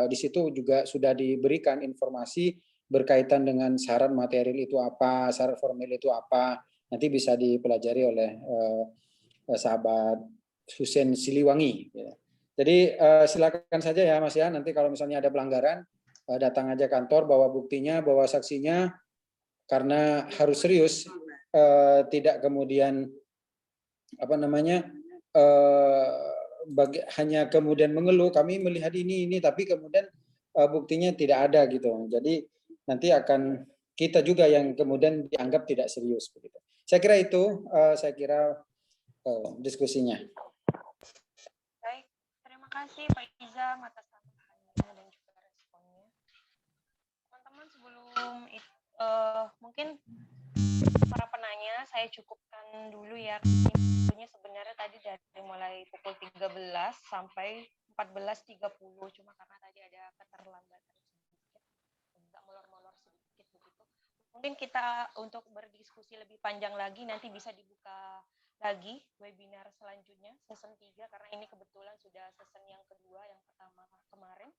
Di situ juga sudah diberikan informasi berkaitan dengan syarat material itu apa, syarat formil itu apa. Nanti bisa dipelajari oleh sahabat Husein Siliwangi. Jadi silakan saja ya Mas ya, nanti kalau misalnya ada pelanggaran, datang aja kantor, bawa buktinya, bawa saksinya, karena harus serius, tidak kemudian hanya kemudian mengeluh, kami melihat ini, tapi kemudian buktinya tidak ada gitu. Jadi nanti akan kita juga yang kemudian dianggap tidak serius begitu. Saya kira itu, diskusinya. Baik, terima kasih Pak Izam atas tambahannya dan juga responnya. Teman-teman, sebelum mungkin para penanya saya cukupkan dulu ya. Ini sebenarnya tadi dari mulai pukul 13 sampai 14.30, cuma karena tadi ada keterlambatan sedikit, agak molor-molor sedikit begitu. Mungkin kita untuk berdiskusi lebih panjang lagi nanti bisa dibuka lagi webinar selanjutnya, season 3, karena ini kebetulan sudah season yang kedua, yang pertama kemarin.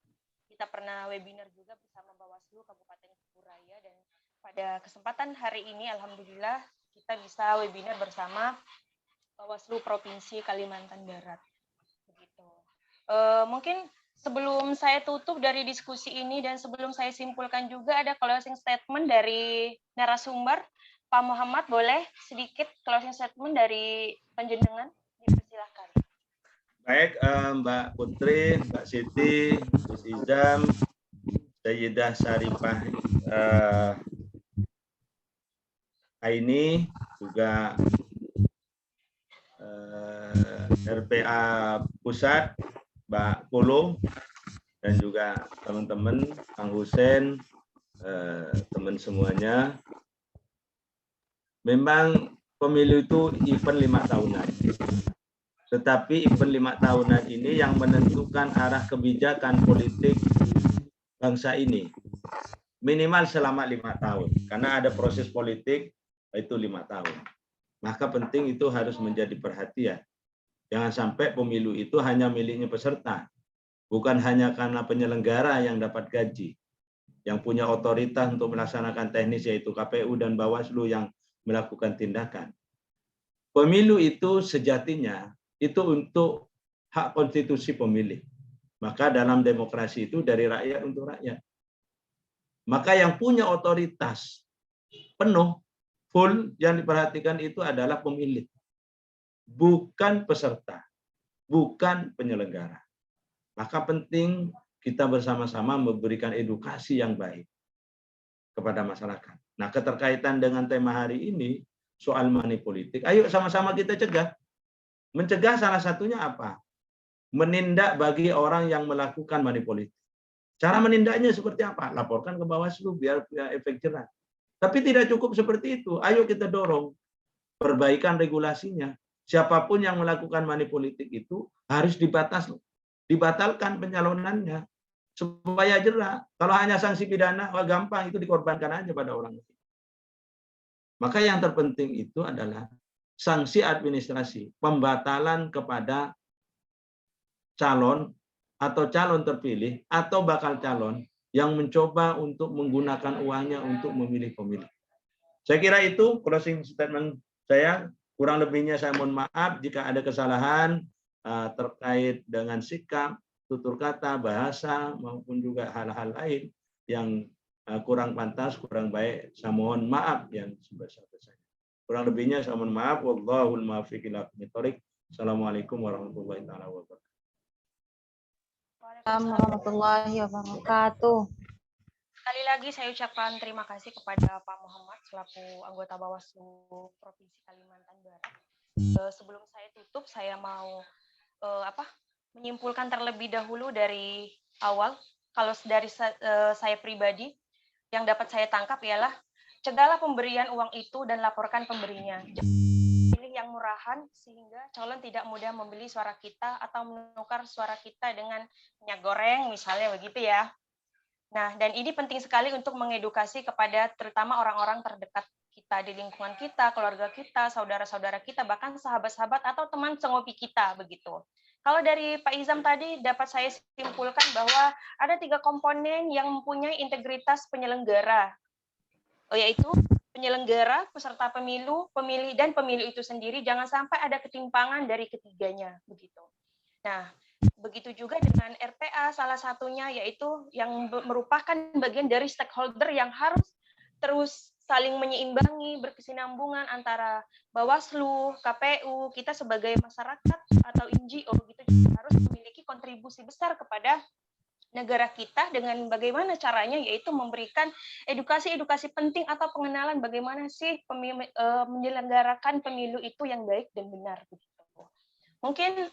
Kita pernah webinar juga bersama Bawaslu Kabupaten Kuburaya, dan pada kesempatan hari ini alhamdulillah kita bisa webinar bersama Bawaslu Provinsi Kalimantan Barat. Begitu. Mungkin sebelum saya tutup dari diskusi ini dan sebelum saya simpulkan juga ada closing statement dari narasumber. Pak Muhammad, boleh sedikit closing statement dari panjenengan? Dipersilakan. Baik, Mbak Putri, Mbak Siti, Gus Izam, Sayyidah Syarifah Aini, juga RPA Pusat, Mbak Polo, dan juga teman-teman, Kang Husein, teman semuanya. Memang pemilu itu event 5 tahunan. Tetapi event 5 tahunan ini yang menentukan arah kebijakan politik bangsa ini. Minimal selama 5 tahun. Karena ada proses politik itu 5 tahun. Maka penting itu harus menjadi perhatian. Jangan sampai pemilu itu hanya miliknya peserta. Bukan hanya karena penyelenggara yang dapat gaji. Yang punya otoritas untuk melaksanakan teknis yaitu KPU dan Bawaslu yang melakukan tindakan. Pemilu itu sejatinya itu untuk hak konstitusi pemilih. Maka dalam demokrasi itu dari rakyat untuk rakyat. Maka yang punya otoritas penuh, full, yang diperhatikan itu adalah pemilih. Bukan peserta, bukan penyelenggara. Maka penting kita bersama-sama memberikan edukasi yang baik kepada masyarakat. Nah, keterkaitan dengan tema hari ini, soal money politik, ayo sama-sama kita cegah. Mencegah salah satunya apa? Menindak bagi orang yang melakukan money politik. Cara menindaknya seperti apa? Laporkan ke Bawaslu biar efek jerah. Tapi tidak cukup seperti itu. Ayo kita dorong perbaikan regulasinya. Siapapun yang melakukan money politik itu harus dibatalkan pencalonannya supaya jerah. Kalau hanya sanksi pidana, wah gampang, itu dikorbankan aja pada orang lain. Maka yang terpenting itu adalah sanksi administrasi, pembatalan kepada calon atau calon terpilih atau bakal calon yang mencoba untuk menggunakan uangnya untuk memilih pemilih. Saya kira itu closing statement saya. Kurang lebihnya saya mohon maaf jika ada kesalahan terkait dengan sikap, tutur kata, bahasa, maupun juga hal-hal lain yang kurang pantas, kurang baik. Saya mohon maaf yang sebesar-besarnya. Kurang lebihnya saya mohon maaf. Wallahul muwaffiq ila aqwamit thoriq. Assalamualaikum warahmatullahi wabarakatuh. Warahmatullahi wabarakatuh. Sekali lagi saya ucapkan terima kasih kepada Pak Muhammad selaku anggota Bawaslu Provinsi Kalimantan Barat. Sebelum saya tutup, saya mau menyimpulkan terlebih dahulu dari awal. Kalau dari saya pribadi, yang dapat saya tangkap ialah cegahlah pemberian uang itu dan laporkan pemberinya. Pilih yang murahan sehingga calon tidak mudah membeli suara kita atau menukar suara kita dengan minyak goreng misalnya begitu ya. Nah, dan ini penting sekali untuk mengedukasi kepada terutama orang-orang terdekat kita di lingkungan kita, keluarga kita, saudara-saudara kita, bahkan sahabat-sahabat atau teman sengopi kita begitu. Kalau dari Pak Izam tadi dapat saya simpulkan bahwa ada 3 komponen yang mempunyai integritas penyelenggara, yaitu penyelenggara, peserta pemilu, pemilih, dan pemilu itu sendiri. Jangan sampai ada ketimpangan dari ketiganya begitu. Nah, begitu juga dengan RPA, salah satunya yaitu yang merupakan bagian dari stakeholder yang harus terus saling menyeimbangi, berkesinambungan antara Bawaslu, KPU, kita sebagai masyarakat atau NGO gitu juga harus memiliki kontribusi besar kepada negara kita dengan bagaimana caranya, yaitu memberikan edukasi-edukasi penting atau pengenalan bagaimana sih menyelenggarakan pemilu itu yang baik dan benar begitu. Mungkin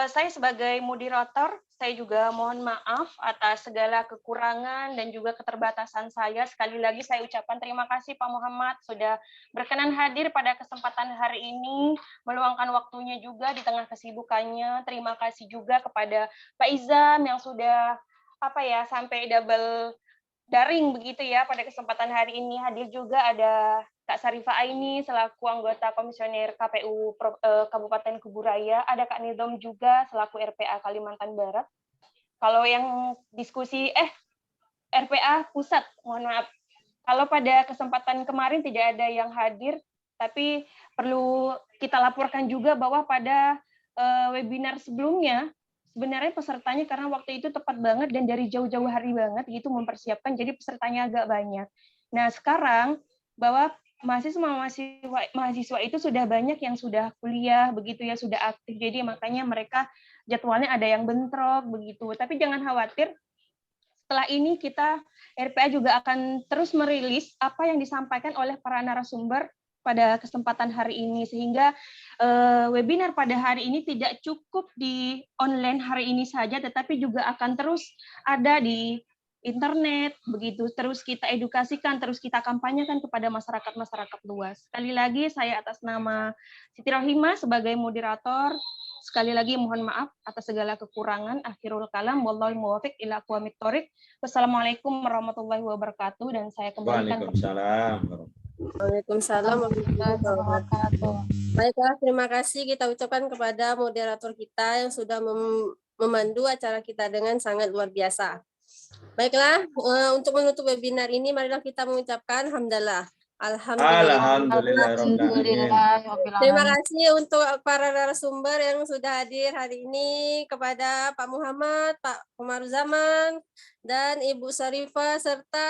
saya sebagai moderator, saya juga mohon maaf atas segala kekurangan dan juga keterbatasan saya. Sekali lagi saya ucapkan terima kasih Pak Muhammad sudah berkenan hadir pada kesempatan hari ini, meluangkan waktunya juga di tengah kesibukannya. Terima kasih juga kepada Pak Izam yang sudah sampai double daring begitu ya pada kesempatan hari ini. Hadir juga ada Kak Sarifah Aini selaku anggota komisioner KPU Kabupaten Kuburaya, ada Kak Nidom juga selaku RPA Kalimantan Barat. Kalau yang diskusi RPA pusat, mohon maaf. Kalau pada kesempatan kemarin tidak ada yang hadir, tapi perlu kita laporkan juga bahwa pada webinar sebelumnya sebenarnya pesertanya karena waktu itu tepat banget dan dari jauh-jauh hari banget gitu mempersiapkan, jadi pesertanya agak banyak. Nah, sekarang bahwa mahasiswa itu sudah banyak yang sudah kuliah begitu ya, sudah aktif, jadi makanya mereka jadwalnya ada yang bentrok begitu. Tapi jangan khawatir, setelah ini kita RPA juga akan terus merilis apa yang disampaikan oleh para narasumber pada kesempatan hari ini, sehingga webinar pada hari ini tidak cukup di online hari ini saja, tetapi juga akan terus ada di internet, begitu terus kita edukasikan, terus kita kampanyekan kepada masyarakat luas. Sekali lagi saya atas nama Siti Rohimah sebagai moderator, sekali lagi mohon maaf atas segala kekurangan. Akhirul kalam, wallahul muwaffiq ila aqwamit thoriq. Wassalamualaikum warahmatullahi wabarakatuh, dan saya kembalikan. Waalaikumsalam warahmatullahi wabarakatuh. Baiklah, terima kasih kita ucapkan kepada moderator kita yang sudah memandu acara kita dengan sangat luar biasa. Baiklah, untuk menutup webinar ini, marilah kita mengucapkan hamdalah. Alhamdulillah. Terima kasih untuk para narasumber yang sudah hadir hari ini, kepada Pak Muhammad, Pak Komaruzaman, dan Ibu Sarifah, serta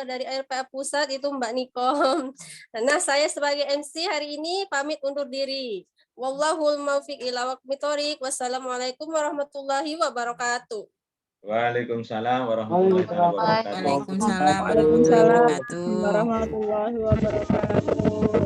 dari RPA Pusat itu Mbak Nikom. Nah, saya sebagai MC hari ini pamit undur diri. Wallahul muwaffiq ila aqwamit thoriq. Wassalamualaikum warahmatullahi wabarakatuh. Waalaikumsalam warahmatullahi wabarakatuh. Waalaikumsalam warahmatullahi wabarakatuh. warahmatullahi wabarakatuh.